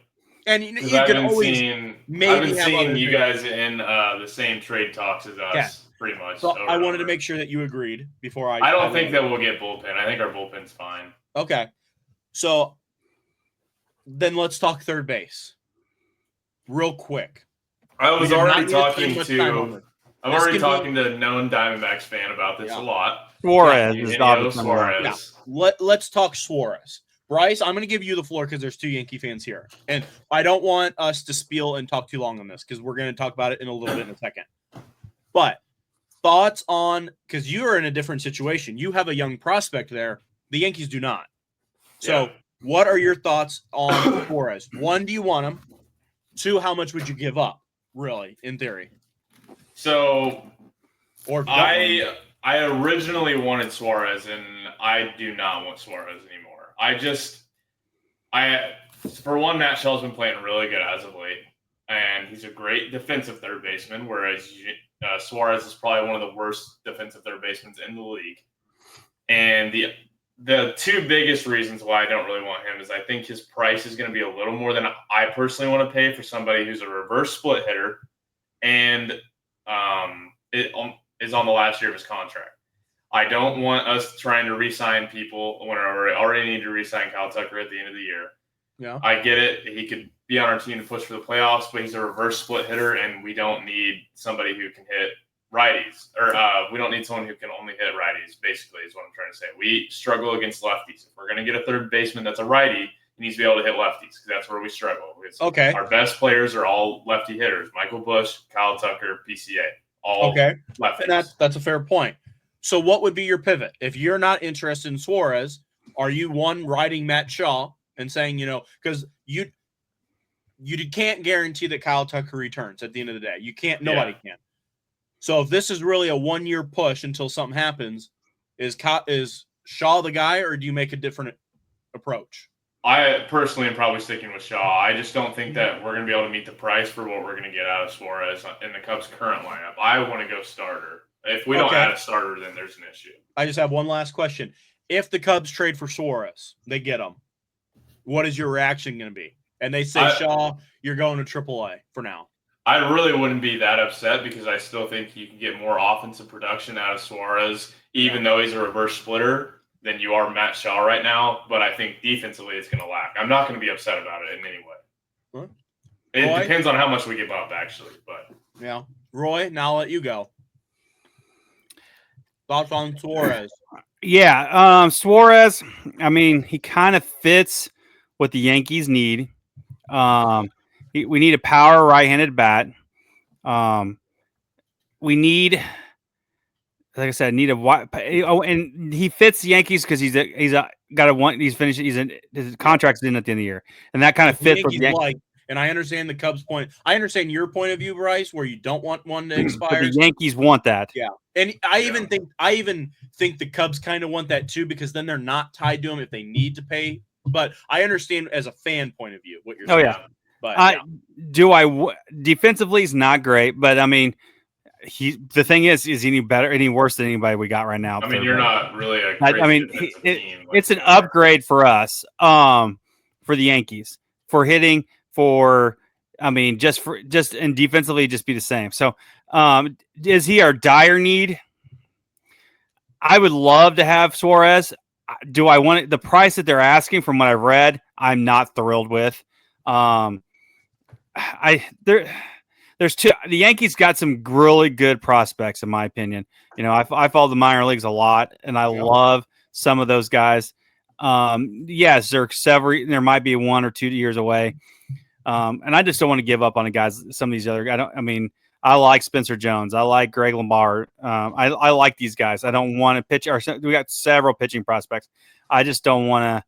[SPEAKER 1] And you
[SPEAKER 3] I've
[SPEAKER 1] could
[SPEAKER 3] been
[SPEAKER 1] always
[SPEAKER 3] seeing,
[SPEAKER 1] maybe
[SPEAKER 3] I've been
[SPEAKER 1] have
[SPEAKER 3] seeing
[SPEAKER 1] other
[SPEAKER 3] you
[SPEAKER 1] things.
[SPEAKER 3] guys in the same trade talks as us, pretty much.
[SPEAKER 1] So I wanted to make sure that you agreed before
[SPEAKER 3] I don't think that we'll get bullpen. I think our bullpen's fine.
[SPEAKER 1] Okay. So then let's talk third base. Real quick.
[SPEAKER 3] I was already talking
[SPEAKER 1] I'm
[SPEAKER 3] to a known Diamondbacks fan about this a lot.
[SPEAKER 2] Suarez is
[SPEAKER 3] Eugenio
[SPEAKER 2] obviously
[SPEAKER 3] Suarez.
[SPEAKER 1] Yeah. Let's talk Suarez. Bryce, I'm going to give you the floor because there's two Yankee fans here. And I don't want us to spiel and talk too long on this because we're going to talk about it in a little bit in a second. But thoughts on, because you are in a different situation. You have a young prospect there. The Yankees do not. So what are your thoughts on Suarez? One, do you want him? Two, how much would you give up, really, in theory?
[SPEAKER 3] So
[SPEAKER 1] or
[SPEAKER 3] I originally wanted Suarez, and I do not want Suarez anymore. For one, Matt Shell's been playing really good as of late, and he's a great defensive third baseman, whereas Suarez is probably one of the worst defensive third basemen in the league. And the two biggest reasons why I don't really want him is I think his price is going to be a little more than I personally want to pay for somebody who's a reverse split hitter and is on the last year of his contract. I don't want us trying to re-sign people when we already need to re-sign Kyle Tucker at the end of the year.
[SPEAKER 1] Yeah,
[SPEAKER 3] I get it. He could be on our team to push for the playoffs, but he's a reverse split hitter, and we don't need somebody who can hit righties. Or we don't need someone who can only hit righties, basically, is what I'm trying to say. We struggle against lefties. If we're going to get a third baseman that's a righty, he needs to be able to hit lefties because that's where we struggle.
[SPEAKER 1] Okay.
[SPEAKER 3] Our best players are all lefty hitters. Michael Busch, Kyle Tucker, PCA. All lefties.
[SPEAKER 1] And that's a fair point. So what would be your pivot? If you're not interested in Suarez, are you riding Matt Shaw and saying, because you can't guarantee that Kyle Tucker returns at the end of the day. You can't. Nobody can. So if this is really a 1-year push until something happens, is Shaw the guy, or do you make a different approach?
[SPEAKER 3] I personally am probably sticking with Shaw. I just don't think that we're going to be able to meet the price for what we're going to get out of Suarez in the Cubs' current lineup. I want to go starter. If we don't add a starter, then there's an issue.
[SPEAKER 1] I just have one last question. If the Cubs trade for Suarez, they get him, what is your reaction going to be? And they say, Shaw, you're going to AAA for now.
[SPEAKER 3] I really wouldn't be that upset because I still think you can get more offensive production out of Suarez, even though he's a reverse splitter, than you are Matt Shaw right now. But I think defensively it's going to lack. I'm not going to be upset about it in any way.
[SPEAKER 1] Huh?
[SPEAKER 3] It depends on how much we give up, actually. But
[SPEAKER 1] yeah, Roy, now I'll let you go. Thoughts on Suarez?
[SPEAKER 2] Yeah, Suarez, I mean, he kind of fits what the Yankees need. We need a power right-handed bat. We need, like I said, and he fits the Yankees because his contract's in at the end of the year, and that kind of fits what the Yankees.
[SPEAKER 1] And I understand the Cubs' point. I understand your point of view, Bryce, where you don't want one to expire.
[SPEAKER 2] But the Yankees want that.
[SPEAKER 1] Yeah, and I even think the Cubs kind of want that too, because then they're not tied to him if they need to pay. But I understand as a fan point of view what you're saying. But
[SPEAKER 2] defensively he's not great, but I mean, the thing is he any worse than anybody we got right now?
[SPEAKER 3] I mean, you're not really a team.
[SPEAKER 2] It's an upgrade for us, for the Yankees, for hitting, and defensively just be the same. So, is he our dire need? I would love to have Suarez. Do I want it? The price that they're asking, from what I've read, I'm not thrilled with. There's two. The Yankees got some really good prospects, in my opinion. I follow the minor leagues a lot, and I love some of those guys. Yes, there might be 1 or 2 years away, and I just don't want to give up on the guys. Some of these other guys. I like Spencer Jones. I like Greg Lombard. I like these guys. I don't want to pitch. We got several pitching prospects. I just don't want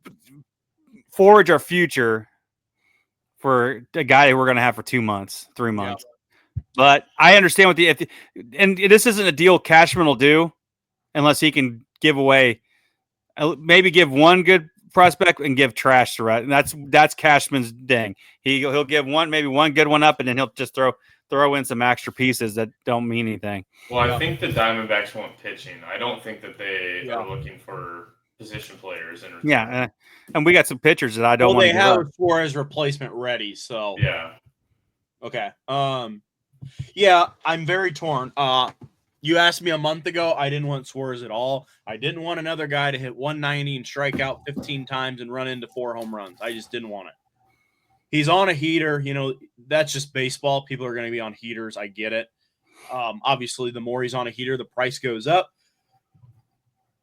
[SPEAKER 2] to forge our future for a guy we're going to have for 2 months, 3 months. But I understand what and this isn't a deal Cashman will do unless he can give away, maybe give one good prospect and give trash to right. And that's Cashman's thing. He'll give maybe one good one up, and then he'll just throw in some extra pieces that don't mean anything.
[SPEAKER 3] Well, I think the Diamondbacks want pitching. I don't think that they are looking for position players.
[SPEAKER 2] And we got some pitchers that I don't want to give up.
[SPEAKER 1] They have Suarez replacement ready, so
[SPEAKER 3] yeah.
[SPEAKER 1] Okay. Yeah, I'm very torn. You asked me a month ago, I didn't want Suarez at all. I didn't want another guy to hit 190 and strike out 15 times and run into 4 home runs. I just didn't want it. He's on a heater. You know, that's just baseball. People are going to be on heaters. I get it. Obviously, the more he's on a heater, the price goes up.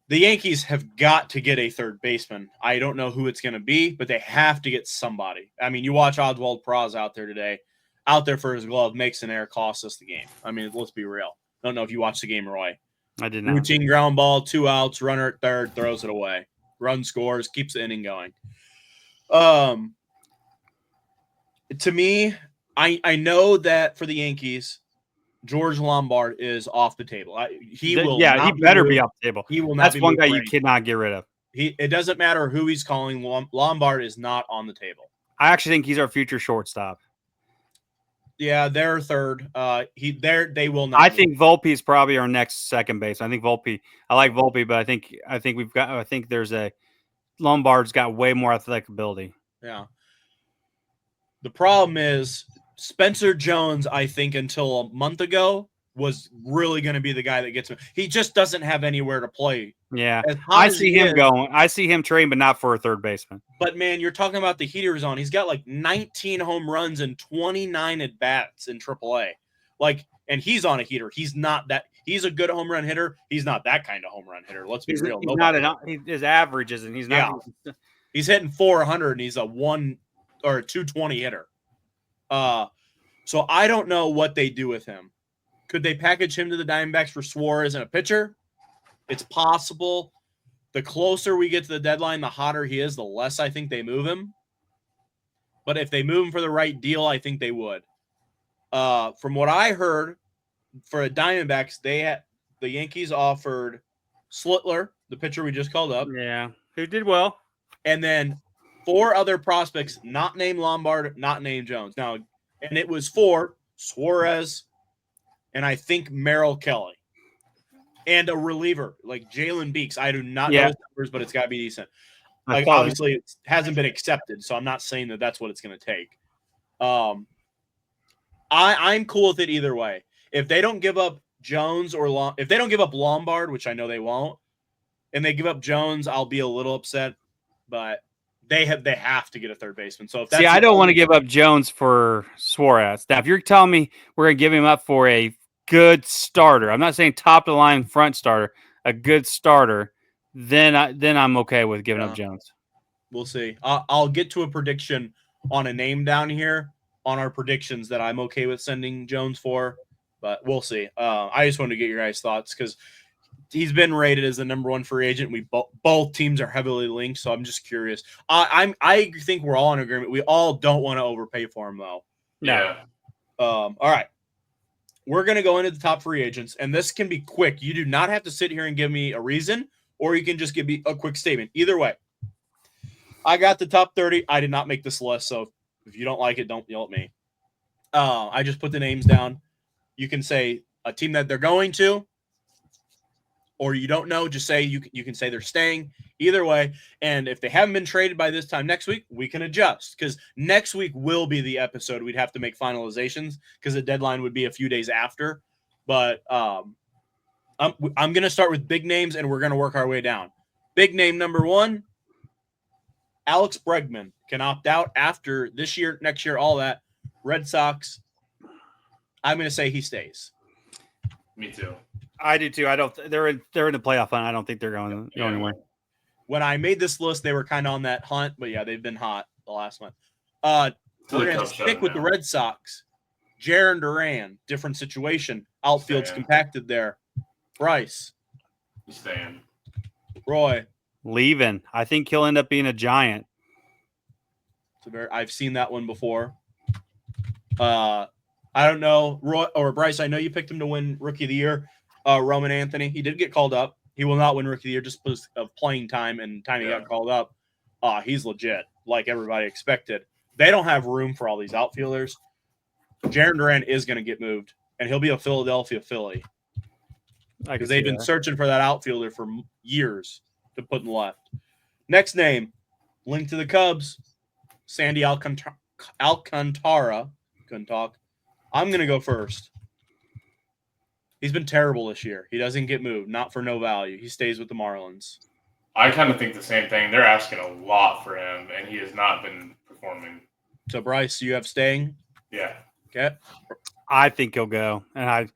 [SPEAKER 1] The Yankees have got to get a third baseman. I don't know who it's going to be, but they have to get somebody. I mean, you watch Oswald Praz out there today. Out there for his glove, makes an error, costs us the game. I mean, let's be real. I don't know if you watched the game, Roy.
[SPEAKER 2] I did not.
[SPEAKER 1] Routine ground ball, 2 outs, runner at third, throws it away. Run scores, keeps the inning going. To me, I know that for the Yankees, George Lombard is off the table. He
[SPEAKER 2] better be off the table.
[SPEAKER 1] He will not.
[SPEAKER 2] That's
[SPEAKER 1] be
[SPEAKER 2] one guy
[SPEAKER 1] moved
[SPEAKER 2] you cannot get rid of.
[SPEAKER 1] It doesn't matter who he's calling. Lombard is not on the table.
[SPEAKER 2] I actually think he's our future shortstop.
[SPEAKER 1] Yeah, they're third. They will not.
[SPEAKER 2] I think Volpe is probably our next second base. I think Volpe. I like Volpe, but I think there's a Lombard's got way more athletic ability.
[SPEAKER 1] Yeah. The problem is Spencer Jones, I think until a month ago, was really going to be the guy that gets him. He just doesn't have anywhere to play.
[SPEAKER 2] Yeah. I see him going. I see him trading, but not for a third baseman.
[SPEAKER 1] But, man, you're talking about the heater zone. He's got like 19 home runs and 29 at-bats in AAA. And he's on a heater. He's not that – he's a good home run hitter. He's not that kind of home run hitter. Let's be real.
[SPEAKER 2] His average isn't. He's not.
[SPEAKER 1] Yeah. He's hitting 400, and he's a 220 hitter. So I don't know what they do with him. Could they package him to the Diamondbacks for Suarez and a pitcher? It's possible. The closer we get to the deadline, the hotter he is, the less I think they move him. But if they move him for the right deal, I think they would. From what I heard, for the Diamondbacks, the Yankees offered Slitler, the pitcher we just called up.
[SPEAKER 2] Yeah, who did well.
[SPEAKER 1] And then 4 other prospects, not named Lombard, not named Jones. Now, and it was for Suarez and I think Merrill Kelly. And a reliever like Jalen Beeks. I do not know his numbers, but it's got to be decent. Obviously, it hasn't been accepted, so I'm not saying that that's what it's going to take. I'm cool with it either way. If they don't give up Jones if they don't give up Lombard, which I know they won't, and they give up Jones, I'll be a little upset. But they have to get a third baseman. So if that's
[SPEAKER 2] I don't want to give up Jones for Suarez. Now, if you're telling me we're going to give him up for a good starter, I'm not saying top of the line front starter, a good starter, then I'm okay with giving up Jones.
[SPEAKER 1] We'll see. I'll get to a prediction on a name down here on our predictions that I'm okay with sending Jones for, but we'll see. I just wanted to get your guys' thoughts because he's been rated as the number 1 free agent. We both teams are heavily linked, so I'm just curious. I think we're all in agreement. We all don't want to overpay for him, though.
[SPEAKER 3] Yeah.
[SPEAKER 1] All right. We're going to go into the top free agents, and this can be quick. You do not have to sit here and give me a reason, or you can just give me a quick statement. Either way, I got the top 30. I did not make this list, so if you don't like it, don't yell at me. I just put the names down. You can say a team that they're going to, or you don't know, just say you can say they're staying. Either way, and if they haven't been traded by this time next week, we can adjust because next week will be the episode we'd have to make finalizations because the deadline would be a few days after. But I'm going to start with big names, and we're going to work our way down. Big name number 1, Alex Bregman can opt out after this year, next year, all that. Red Sox, I'm going to say he stays.
[SPEAKER 3] Me too.
[SPEAKER 2] I do too. They're in the playoff hunt. I don't think they're going anywhere.
[SPEAKER 1] When I made this list, they were kind of on that hunt, but yeah, they've been hot the last month. We're going to stick with the Red Sox. Jarren Duran, different situation. Outfield's compacted there. Bryce.
[SPEAKER 3] He's staying.
[SPEAKER 1] Roy.
[SPEAKER 2] Leaving. I think he'll end up being a Giant.
[SPEAKER 1] I've seen that one before. I don't know, Roy or Bryce. I know you picked him to win Rookie of the Year. Roman Anthony. He did get called up. He will not win Rookie of the Year just because of playing time and time he got called up. He's legit, like everybody expected. They don't have room for all these outfielders. Jarren Duran is going to get moved, and he'll be a Philadelphia Philly because they've been searching for that outfielder for years to put in left. Next name, linked to the Cubs, Sandy Alcantara. Couldn't talk. I'm going to go first. He's been terrible this year. He doesn't get moved, not for no value. He stays with the Marlins.
[SPEAKER 3] I kind of think the same thing. They're asking a lot for him, and he has not been performing.
[SPEAKER 1] So, Bryce, you have staying?
[SPEAKER 3] Yeah.
[SPEAKER 1] Okay.
[SPEAKER 2] I think he'll go, and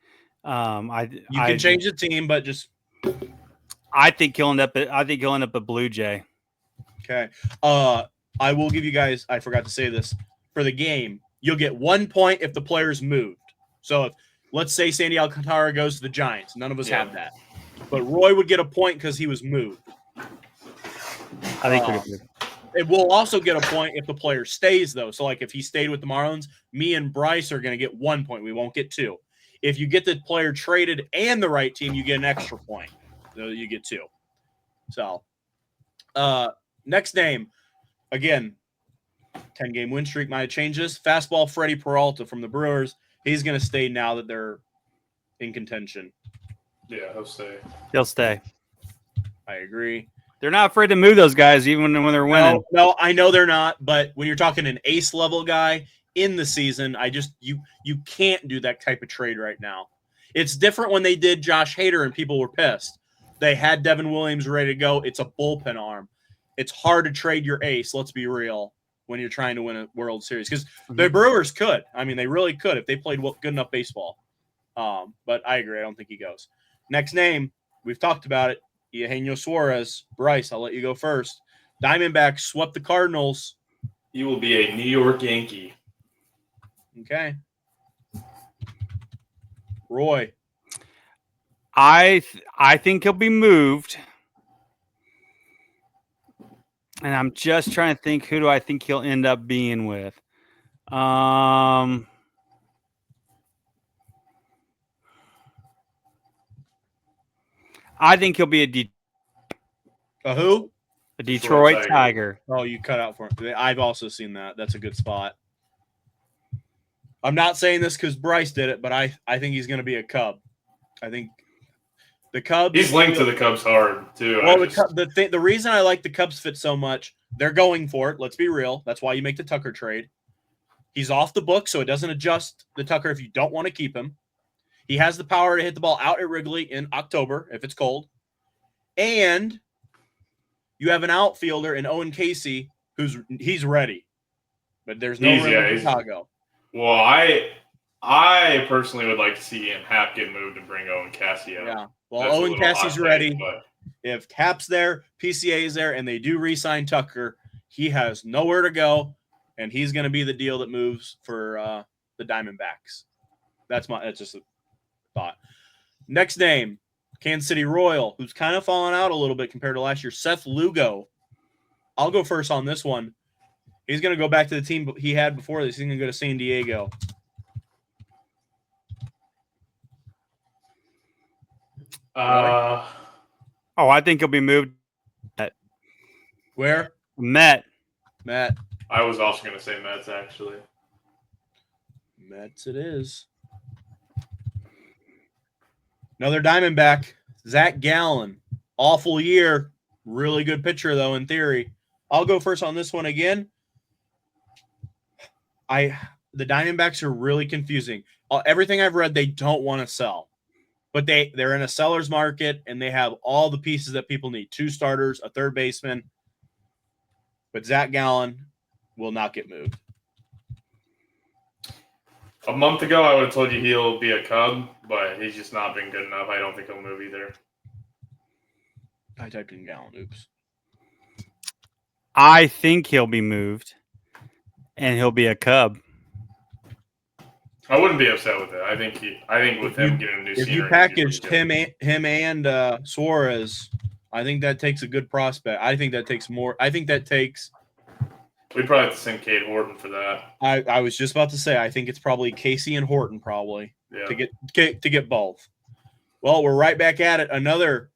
[SPEAKER 1] you can change the team, but just
[SPEAKER 2] I think he'll end up. I think he'll end up a Blue Jay.
[SPEAKER 1] Okay. I will give you guys. I forgot to say this for the game. You'll get 1 point if the player's moved. So, if let's say Sandy Alcantara goes to the Giants, none of us have that, but Roy would get a point because he was moved.
[SPEAKER 2] I think he'll get moved.
[SPEAKER 1] It will also get a point if the player stays, though. So, like if he stayed with the Marlins, me and Bryce are going to get 1 point. We won't get 2. If you get the player traded and the right team, you get an extra point. So you get 2. So, next name, again, 10-game win streak might have changed this. Fastball Freddie Peralta from the Brewers. He's going to stay now that they're in contention.
[SPEAKER 3] Yeah, he'll stay.
[SPEAKER 2] He'll stay.
[SPEAKER 1] I agree.
[SPEAKER 2] They're not afraid to move those guys even when they're winning.
[SPEAKER 1] No, I know they're not. But when you're talking an ace level guy in the season, you can't do that type of trade right now. It's different when they did Josh Hader and people were pissed. They had Devin Williams ready to go. It's a bullpen arm. It's hard to trade your ace. Let's be real when you're trying to win a World Series because the Brewers could. I mean, they really could if they played good enough baseball. But I agree. I don't think he goes. Next name, we've talked about it. Eugenio Suarez. Bryce, I'll let you go first. Diamondbacks swept the Cardinals.
[SPEAKER 3] He will be a New York Yankee.
[SPEAKER 1] Okay. Roy.
[SPEAKER 2] I think he'll be moved. And I'm just trying to think, who do I think he'll end up being with? I think he'll be
[SPEAKER 1] a who?
[SPEAKER 2] A Detroit Tiger.
[SPEAKER 1] Oh, you cut out for him. I've also seen that. That's a good spot. I'm not saying this because Bryce did it, but I think he's going to be a Cub. I think the Cubs.
[SPEAKER 3] He's linked to the Cubs hard too.
[SPEAKER 1] Well, the reason I like the Cubs fit so much, they're going for it. Let's be real. That's why you make the Tucker trade. He's off the book, so it doesn't adjust the Tucker if you don't want to keep him. He has the power to hit the ball out at Wrigley in October if it's cold. And you have an outfielder in Owen Casey he's ready. But there's no room in Chicago.
[SPEAKER 3] Well, I personally would like to see Hap get moved and bring Owen Casey out.
[SPEAKER 1] Yeah. Well, Owen Cassie's ready. If Hap's there, PCA is there, and they do re-sign Tucker, he has nowhere to go, and he's going to be the deal that moves for the Diamondbacks. That's just a thought. Next name, Kansas City Royal, who's kind of fallen out a little bit compared to last year, Seth Lugo. I'll go first on this one. He's going to go back to the team he had before this. He's going to go to San Diego.
[SPEAKER 2] I think he'll be moved.
[SPEAKER 1] Where?
[SPEAKER 2] Met.
[SPEAKER 3] I was also going to say Mets, actually.
[SPEAKER 1] Mets it is. Another Diamondback, Zach Gallen. Awful year. Really good pitcher, though, in theory. I'll go first on this one again. The Diamondbacks are really confusing. Everything I've read, they don't want to sell. But they're in a seller's market, and they have all the pieces that people need. 2 starters, a third baseman. But Zach Gallen will not get moved.
[SPEAKER 3] A month ago, I would have told you he'll be a Cub, but he's just not been good enough. I don't think he'll move either.
[SPEAKER 1] I typed in Gallen. Oops.
[SPEAKER 2] I think he'll be moved, and he'll be a Cub.
[SPEAKER 3] I wouldn't be upset with it. I think with him getting a new scenery,
[SPEAKER 1] if you packaged him and Suarez, I think that takes a good prospect. I think that takes more. I think that takes.
[SPEAKER 3] We'd probably have to send Cade Horton for that.
[SPEAKER 1] I was just about to say. I think it's probably Casey and Horton
[SPEAKER 3] Yeah.
[SPEAKER 1] to get both. Well, we're right back at it. Another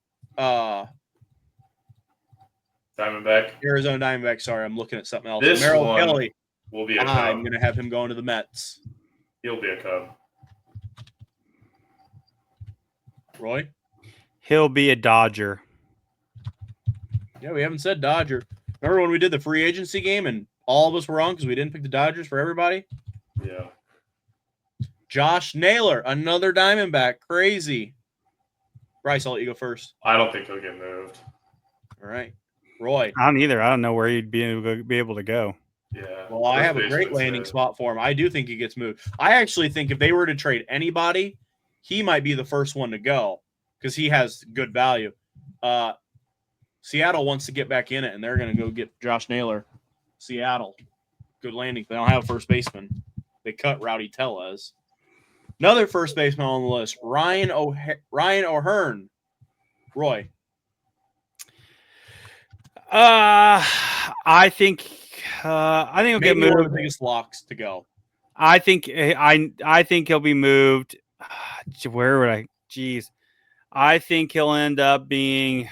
[SPEAKER 3] Diamondback.
[SPEAKER 1] Arizona Diamondback. Sorry, I'm looking at something else.
[SPEAKER 3] This
[SPEAKER 1] Merrill
[SPEAKER 3] one
[SPEAKER 1] Kelly.
[SPEAKER 3] will be a Cub.
[SPEAKER 1] I'm going to have him going to the Mets.
[SPEAKER 3] He'll be a Cub.
[SPEAKER 1] Roy?
[SPEAKER 2] He'll be a Dodger.
[SPEAKER 1] Yeah, we haven't said Dodger. Remember when we did the free agency game and all of us were wrong because we didn't pick the Dodgers for everybody?
[SPEAKER 3] Yeah.
[SPEAKER 1] Josh Naylor, another Diamondback. Crazy. Bryce, I'll let you go first.
[SPEAKER 3] I don't think he'll get moved.
[SPEAKER 1] All right. Roy.
[SPEAKER 2] I don't either. I don't know where he'd be able to go.
[SPEAKER 3] Yeah.
[SPEAKER 1] Well, I have a great landing spot for him. I do think he gets moved. I actually think if they were to trade anybody, he might be the first one to go because he has good value. Seattle wants to get back in it, and they're going to go get Josh Naylor. Seattle. Good landing. They don't have a first baseman. They cut Rowdy Tellez. Another first baseman on the list, Ryan O'Hearn. Roy.
[SPEAKER 2] I think he'll get moved.
[SPEAKER 1] One of the biggest locks to go.
[SPEAKER 2] I think he'll be moved. Where would I? Jeez, I think he'll end up being.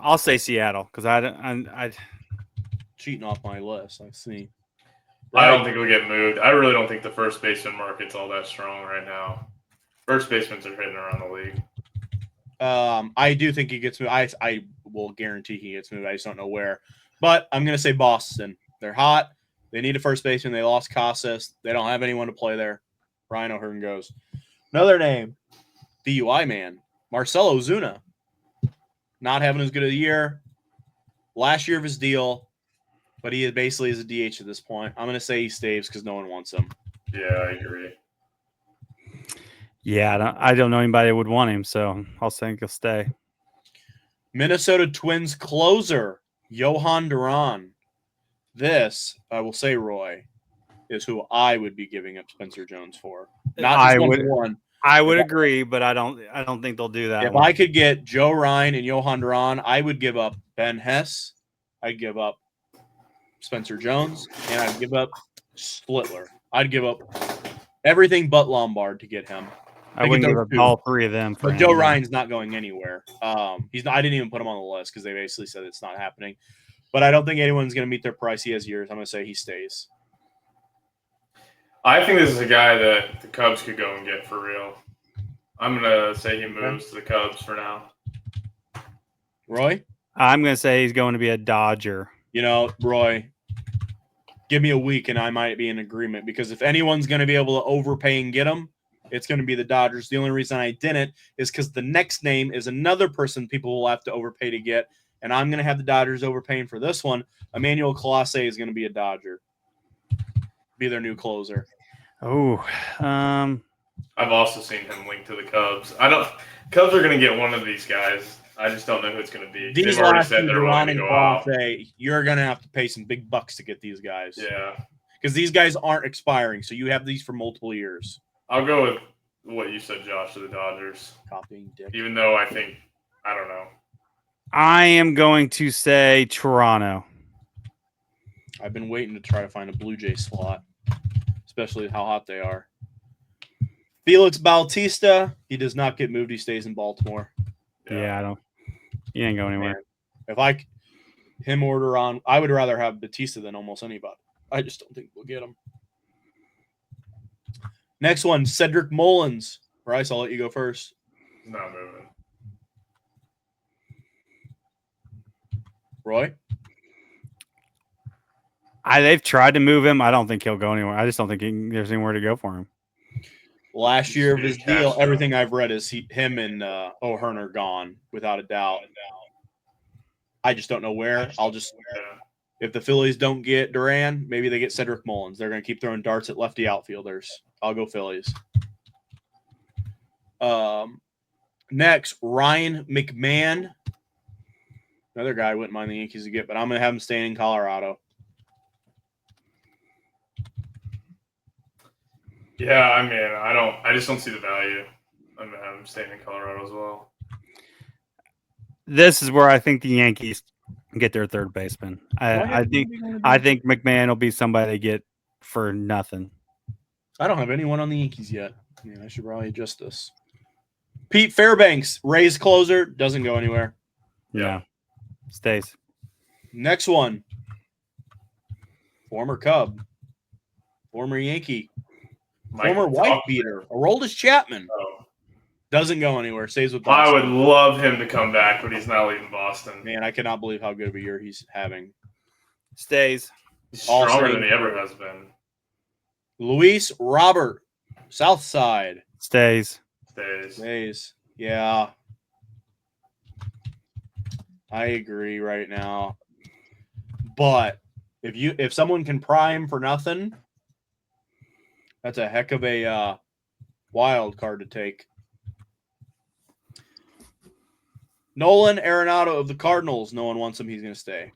[SPEAKER 2] I'll say Seattle because I
[SPEAKER 1] cheating off my list. I see.
[SPEAKER 3] I don't think he'll get moved. I really don't think the first baseman market's all that strong right now. First basemans are hitting around the league.
[SPEAKER 1] I do think he gets moved. I will guarantee he gets moved. I just don't know where. But I'm going to say Boston. They're hot. They need a first baseman. They lost Casas. They don't have anyone to play there. Ryan O'Hearn goes. Another name, DUI man, Marcell Ozuna. Not having as good a year. Last year of his deal, but he basically is a DH at this point. I'm going to say he stays because no one wants him.
[SPEAKER 3] Yeah, I agree.
[SPEAKER 2] Yeah, I don't know anybody that would want him, so I'll think he'll stay.
[SPEAKER 1] Minnesota Twins closer, Johan Duran. This, I will say, Roy, is who I would be giving up Spencer Jones for. Not just one.
[SPEAKER 2] I would agree, but I don't think they'll do that.
[SPEAKER 1] If I could get Joe Ryan and Johan Duran, I would give up Ben Hess. I'd give up Spencer Jones, and I'd give up Splittler. I'd give up everything but Lombard to get him.
[SPEAKER 2] I wouldn't give up all three of them.
[SPEAKER 1] But Joe Ryan's not going anywhere. He's not. I didn't even put him on the list because they basically said it's not happening. But I don't think anyone's going to meet their price. He has years. I'm going to say he stays.
[SPEAKER 3] I think this is a guy that the Cubs could go and get for real. I'm going to say he moves to the Cubs for now.
[SPEAKER 1] Roy?
[SPEAKER 2] I'm going to say he's going to be a Dodger.
[SPEAKER 1] You know, Roy, give me a week and I might be in agreement because if anyone's going to be able to overpay and get him, it's going to be the Dodgers. The only reason I didn't is because the next name is another person people will have to overpay to get, and I'm going to have the Dodgers overpaying for this one. Emmanuel Clase is going to be a Dodger. Be their new closer.
[SPEAKER 2] Oh,
[SPEAKER 3] I've also seen him linked to the Cubs. Cubs are going to get one of these guys. I just don't know who it's going to be.
[SPEAKER 1] These last two, Duran and Clase, you're going to have to pay some big bucks to get these guys.
[SPEAKER 3] Yeah.
[SPEAKER 1] Because these guys aren't expiring, so you have these for multiple years.
[SPEAKER 3] I'll go with what you said, Josh, to the Dodgers.
[SPEAKER 1] Copying dick.
[SPEAKER 3] Even though I don't know.
[SPEAKER 2] I am going to say Toronto.
[SPEAKER 1] I've been waiting to try to find a Blue Jay slot, especially how hot they are. Felix Bautista, he does not get moved. He stays in Baltimore.
[SPEAKER 2] Yeah, he ain't going anywhere.
[SPEAKER 1] Man, if him or Duran, I would rather have Bautista than almost anybody. I just don't think we'll get him. Next one, Cedric Mullins. Bryce, I'll let you go first.
[SPEAKER 3] He's not moving.
[SPEAKER 1] Roy?
[SPEAKER 2] They've tried to move him. I don't think he'll go anywhere. I just don't think there's anywhere to go for him.
[SPEAKER 1] Last year of his deal, everything I've read is him and O'Hearn are gone, without a doubt. I just don't know where. If the Phillies don't get Duran, maybe they get Cedric Mullins. They're going to keep throwing darts at lefty outfielders. I'll go Phillies. Next, Ryan McMahon. Another guy I wouldn't mind the Yankees to get, but I'm going to have him staying in Colorado.
[SPEAKER 3] Yeah, I mean, I just don't see the value. I'm staying in Colorado as well.
[SPEAKER 2] This is where I think the Yankees get their third baseman.
[SPEAKER 1] Why
[SPEAKER 2] I
[SPEAKER 1] have
[SPEAKER 2] think
[SPEAKER 1] you going
[SPEAKER 2] I
[SPEAKER 1] against-
[SPEAKER 2] think McMahon will be somebody they get for nothing.
[SPEAKER 1] I don't have anyone on the Yankees yet. I should probably adjust this. Pete Fairbanks, Rays closer, doesn't go anywhere.
[SPEAKER 3] Yeah.
[SPEAKER 2] No, stays.
[SPEAKER 1] Next one. Former Cub. Former Yankee. Former wife beater. Aroldis Chapman.
[SPEAKER 3] Oh.
[SPEAKER 1] Doesn't go anywhere. Stays with
[SPEAKER 3] I
[SPEAKER 1] Boston.
[SPEAKER 3] would love him to come back, but he's not leaving Boston.
[SPEAKER 1] Man, I cannot believe how good of a year he's having.
[SPEAKER 2] Stays.
[SPEAKER 3] He's
[SPEAKER 1] All
[SPEAKER 3] stronger
[SPEAKER 1] same.
[SPEAKER 3] than he ever has been.
[SPEAKER 1] Luis Robert. South Side.
[SPEAKER 2] Stays.
[SPEAKER 1] Stays. Yeah. I agree right now. But if someone can prime for nothing, that's a heck of a wild card to take. Nolan Arenado of the Cardinals. No one wants him. He's going to stay.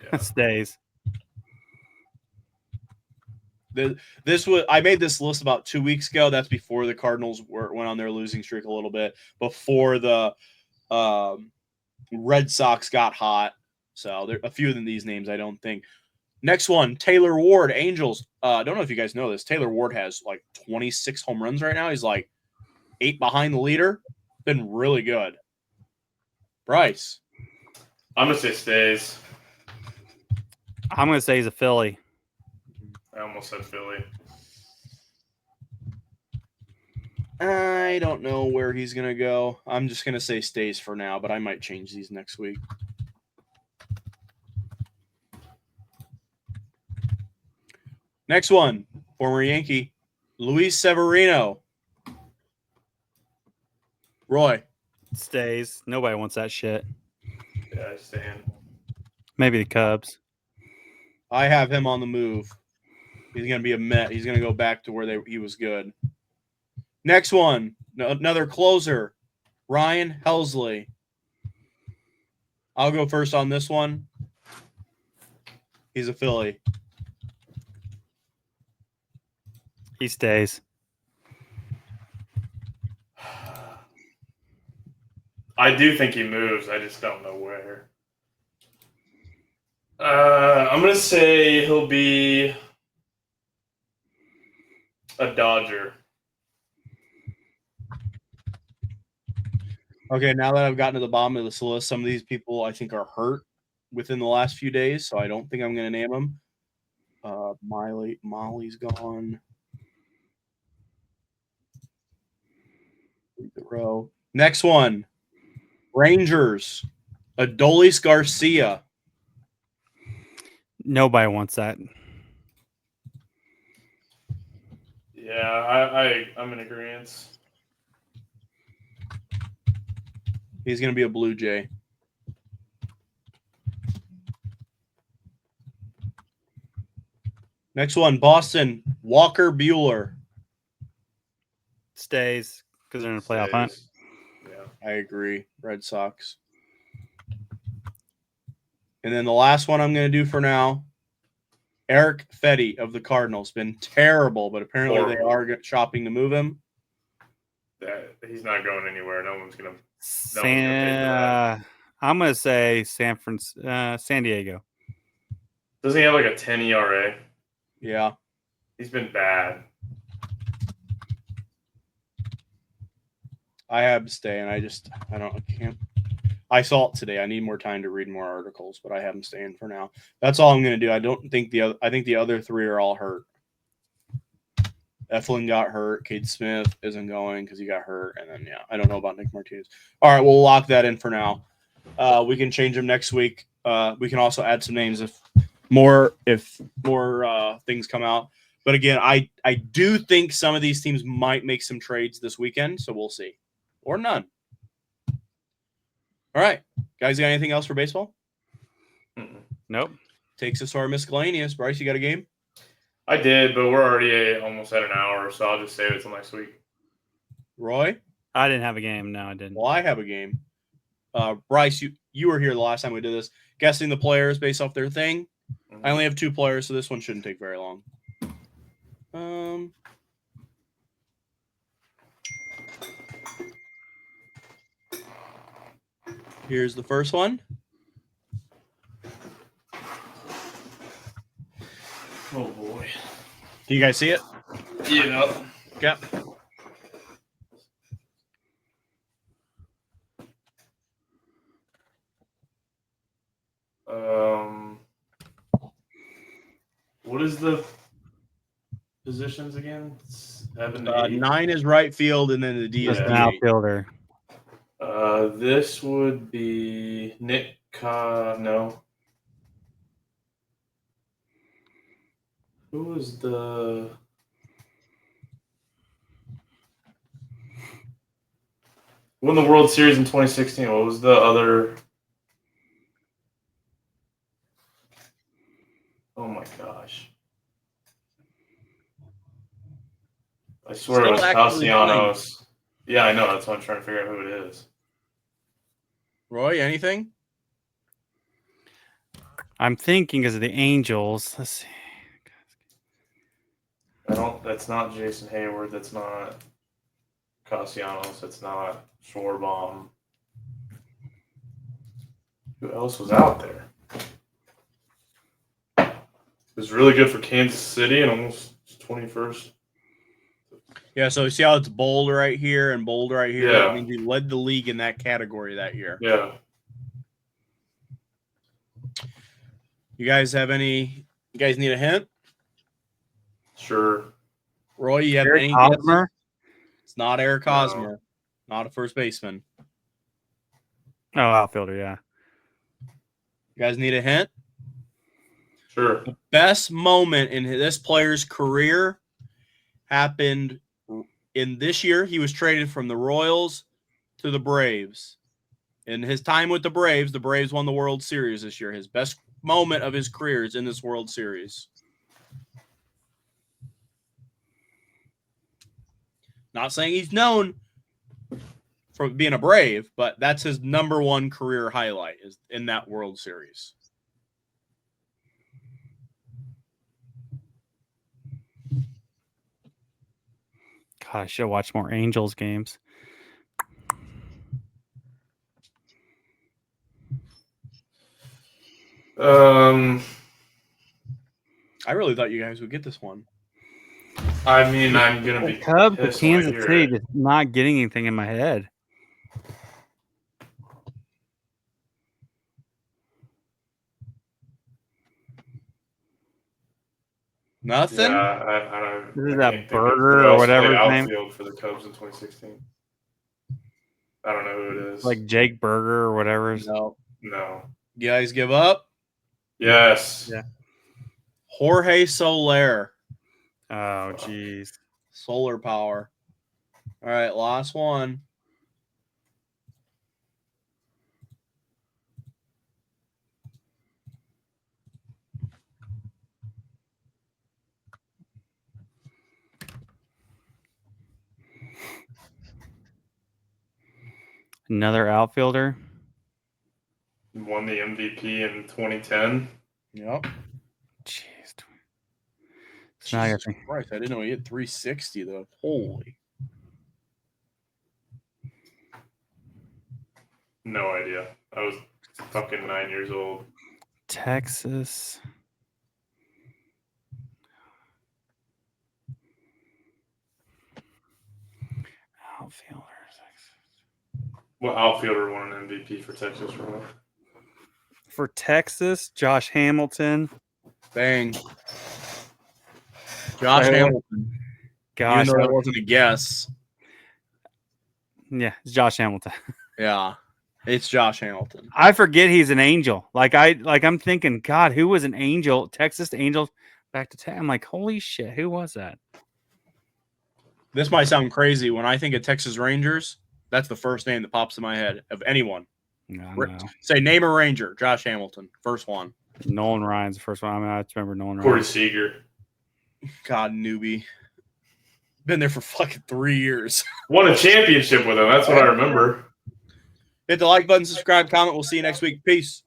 [SPEAKER 3] Yeah.
[SPEAKER 2] Stays.
[SPEAKER 1] I made this list about 2 weeks ago. That's before the Cardinals went on their losing streak a little bit. Before the Red Sox got hot. So there a few of these names I don't think. Next one, Taylor Ward, Angels. I don't know if you guys know this. Taylor Ward has like 26 home runs right now. He's like 8 behind the leader. Been really good. Bryce.
[SPEAKER 3] I'm gonna say stays.
[SPEAKER 2] I'm going to say he's a Philly.
[SPEAKER 3] I almost said Philly.
[SPEAKER 1] I don't know where he's going to go. I'm just going to say stays for now, but I might change these next week. Next one, former Yankee, Luis Severino. Roy.
[SPEAKER 2] Stays. Nobody wants that shit.
[SPEAKER 3] Yeah, I stand.
[SPEAKER 2] Maybe the Cubs.
[SPEAKER 1] I have him on the move. He's going to be a Met. He's going to go back to where he was good. Next one, another closer, Ryan Helsley. I'll go first on this one. He's a Philly.
[SPEAKER 2] He stays.
[SPEAKER 3] I do think he moves. I just don't know where. I'm gonna say he'll be a Dodger.
[SPEAKER 1] Okay, now that I've gotten to the bottom of this list, some of these people I think are hurt within the last few days, so I don't think I'm going to name them. Molly's gone. The row. Next one, Rangers, Adolis Garcia.
[SPEAKER 2] Nobody wants that.
[SPEAKER 3] Yeah, I'm in agreement.
[SPEAKER 1] He's going to be a Blue Jay. Next one, Boston, Walker Buehler.
[SPEAKER 2] Stays because they're in a playoff hunt.
[SPEAKER 3] Yeah.
[SPEAKER 1] I agree. Red Sox. And then the last one I'm going to do for now, Eric Fetty of the Cardinals. Been terrible, but apparently they are shopping to move him.
[SPEAKER 3] He's not going anywhere. No one's gonna.
[SPEAKER 2] I'm gonna say San Diego.
[SPEAKER 3] Doesn't he have like a 10 ERA?
[SPEAKER 1] Yeah.
[SPEAKER 3] He's been bad.
[SPEAKER 1] I have to stay, and I can't. I saw it today. I need more time to read more articles, but I have him staying for now. That's all I'm going to do. I think the other three are all hurt. Eflin got hurt. Cade Smith isn't going because he got hurt. And then, I don't know about Nick Martinez. All right, we'll lock that in for now. We can change them next week. We can also add some names if more things come out. But again, I do think some of these teams might make some trades this weekend, so we'll see. Or none. All right. Guys, got anything else for baseball?
[SPEAKER 2] Nope.
[SPEAKER 1] Takes us to our miscellaneous. Bryce, you got a game?
[SPEAKER 3] I did, but we're already almost at an hour, so I'll just save it till next week.
[SPEAKER 1] Roy?
[SPEAKER 2] I didn't have a game. No, I didn't.
[SPEAKER 1] Well, I have a game. Bryce, you were here the last time we did this. Guessing the players based off their thing. I only have 2 players, so this one shouldn't take very long. Here's the first one.
[SPEAKER 3] Oh boy.
[SPEAKER 1] Can you guys see it?
[SPEAKER 3] Yeah.
[SPEAKER 1] Okay.
[SPEAKER 3] What is the positions again? 7 to 8.
[SPEAKER 1] 9 is right field, and then the D is
[SPEAKER 2] Just
[SPEAKER 3] Yeah.
[SPEAKER 2] an
[SPEAKER 1] DH.
[SPEAKER 2] outfielder.
[SPEAKER 3] This would be Nick. No. Who was the? Won the World Series in 2016. What was the other? Oh my gosh! I swear
[SPEAKER 1] Still
[SPEAKER 3] it was
[SPEAKER 1] actively
[SPEAKER 3] Castellanos. Yeah, I know. That's why I'm trying to figure out who it is.
[SPEAKER 1] Roy, anything?
[SPEAKER 2] I'm thinking because of the Angels. Let's see.
[SPEAKER 3] That's not Jason Hayward. That's not Castellanos. That's not Schwarbaum. Who else was out there? It was really good for Kansas City and almost 21st.
[SPEAKER 1] Yeah, so you see how it's bold right here and bold right here?
[SPEAKER 3] Yeah.
[SPEAKER 1] That means he led the league in that category that year.
[SPEAKER 3] Yeah.
[SPEAKER 1] You guys have any? You guys need a hint?
[SPEAKER 3] Sure.
[SPEAKER 1] Roy, you have
[SPEAKER 2] Eric
[SPEAKER 1] any
[SPEAKER 2] Hosmer?
[SPEAKER 1] guesses? It's not Eric
[SPEAKER 3] No.
[SPEAKER 1] Hosmer. Not a first baseman.
[SPEAKER 2] Oh, outfielder, yeah.
[SPEAKER 1] You guys need a hint?
[SPEAKER 3] Sure.
[SPEAKER 1] The best moment in this player's career happened in this year. He was traded from the Royals to the Braves. In his time with the Braves won the World Series this year. His best moment of his career is in this World Series. Not saying he's known for being a Brave, but that's his number one career highlight is in that World Series.
[SPEAKER 2] God, I should watch more Angels games.
[SPEAKER 1] I really thought you guys would get this one.
[SPEAKER 3] I mean, I'm gonna
[SPEAKER 2] The
[SPEAKER 3] be
[SPEAKER 2] Cubs, with
[SPEAKER 3] pissed when I
[SPEAKER 2] Kansas
[SPEAKER 3] hear
[SPEAKER 2] City,
[SPEAKER 3] it.
[SPEAKER 2] just not getting anything in my head.
[SPEAKER 1] Nothing?
[SPEAKER 3] Yeah, I don't.
[SPEAKER 2] This is
[SPEAKER 3] I
[SPEAKER 2] that
[SPEAKER 3] can't think of
[SPEAKER 2] Burger
[SPEAKER 3] who
[SPEAKER 2] or
[SPEAKER 3] else
[SPEAKER 2] whatever
[SPEAKER 3] played
[SPEAKER 2] his name.
[SPEAKER 3] outfield for the Cubs in 2016. I don't know who it is.
[SPEAKER 2] Like Jake Burger or whatever.
[SPEAKER 1] No.
[SPEAKER 3] No.
[SPEAKER 1] You guys give up?
[SPEAKER 3] Yes.
[SPEAKER 2] Yeah.
[SPEAKER 1] Jorge Soler.
[SPEAKER 2] Oh, jeez.
[SPEAKER 1] Solar power. All right, last one.
[SPEAKER 2] Another outfielder.
[SPEAKER 3] Won the MVP in 2010.
[SPEAKER 1] Yep.
[SPEAKER 2] Jeez. So now I gotta
[SPEAKER 1] Jesus
[SPEAKER 2] think.
[SPEAKER 1] Christ, I didn't know he hit 360 though. Holy.
[SPEAKER 3] No idea. I was fucking 9 years old.
[SPEAKER 2] Texas. Outfielders.
[SPEAKER 3] What outfielder won an MVP for Texas? Roy?
[SPEAKER 2] For Texas, Josh Hamilton.
[SPEAKER 1] Bang. Josh Hamilton.
[SPEAKER 2] Gosh.
[SPEAKER 1] Even though that wasn't a guess.
[SPEAKER 2] Yeah, it's Josh Hamilton.
[SPEAKER 1] Yeah. It's Josh Hamilton.
[SPEAKER 2] I forget he's an Angel. I'm thinking, God, who was an Angel? Texas Angels back to I'm like, holy shit, who was that?
[SPEAKER 1] This might sound crazy. When I think of Texas Rangers, that's the first name that pops in my head of anyone.
[SPEAKER 2] No.
[SPEAKER 1] Say name a Ranger. Josh Hamilton. First one.
[SPEAKER 2] Nolan Ryan's the first one. I mean, I just remember Nolan
[SPEAKER 3] Corey
[SPEAKER 2] Ryan.
[SPEAKER 3] Seager.
[SPEAKER 1] God, newbie. Been there for fucking 3 years.
[SPEAKER 3] Won a championship with him. That's what I remember.
[SPEAKER 1] Hit the like button, subscribe, comment. We'll see you next week. Peace.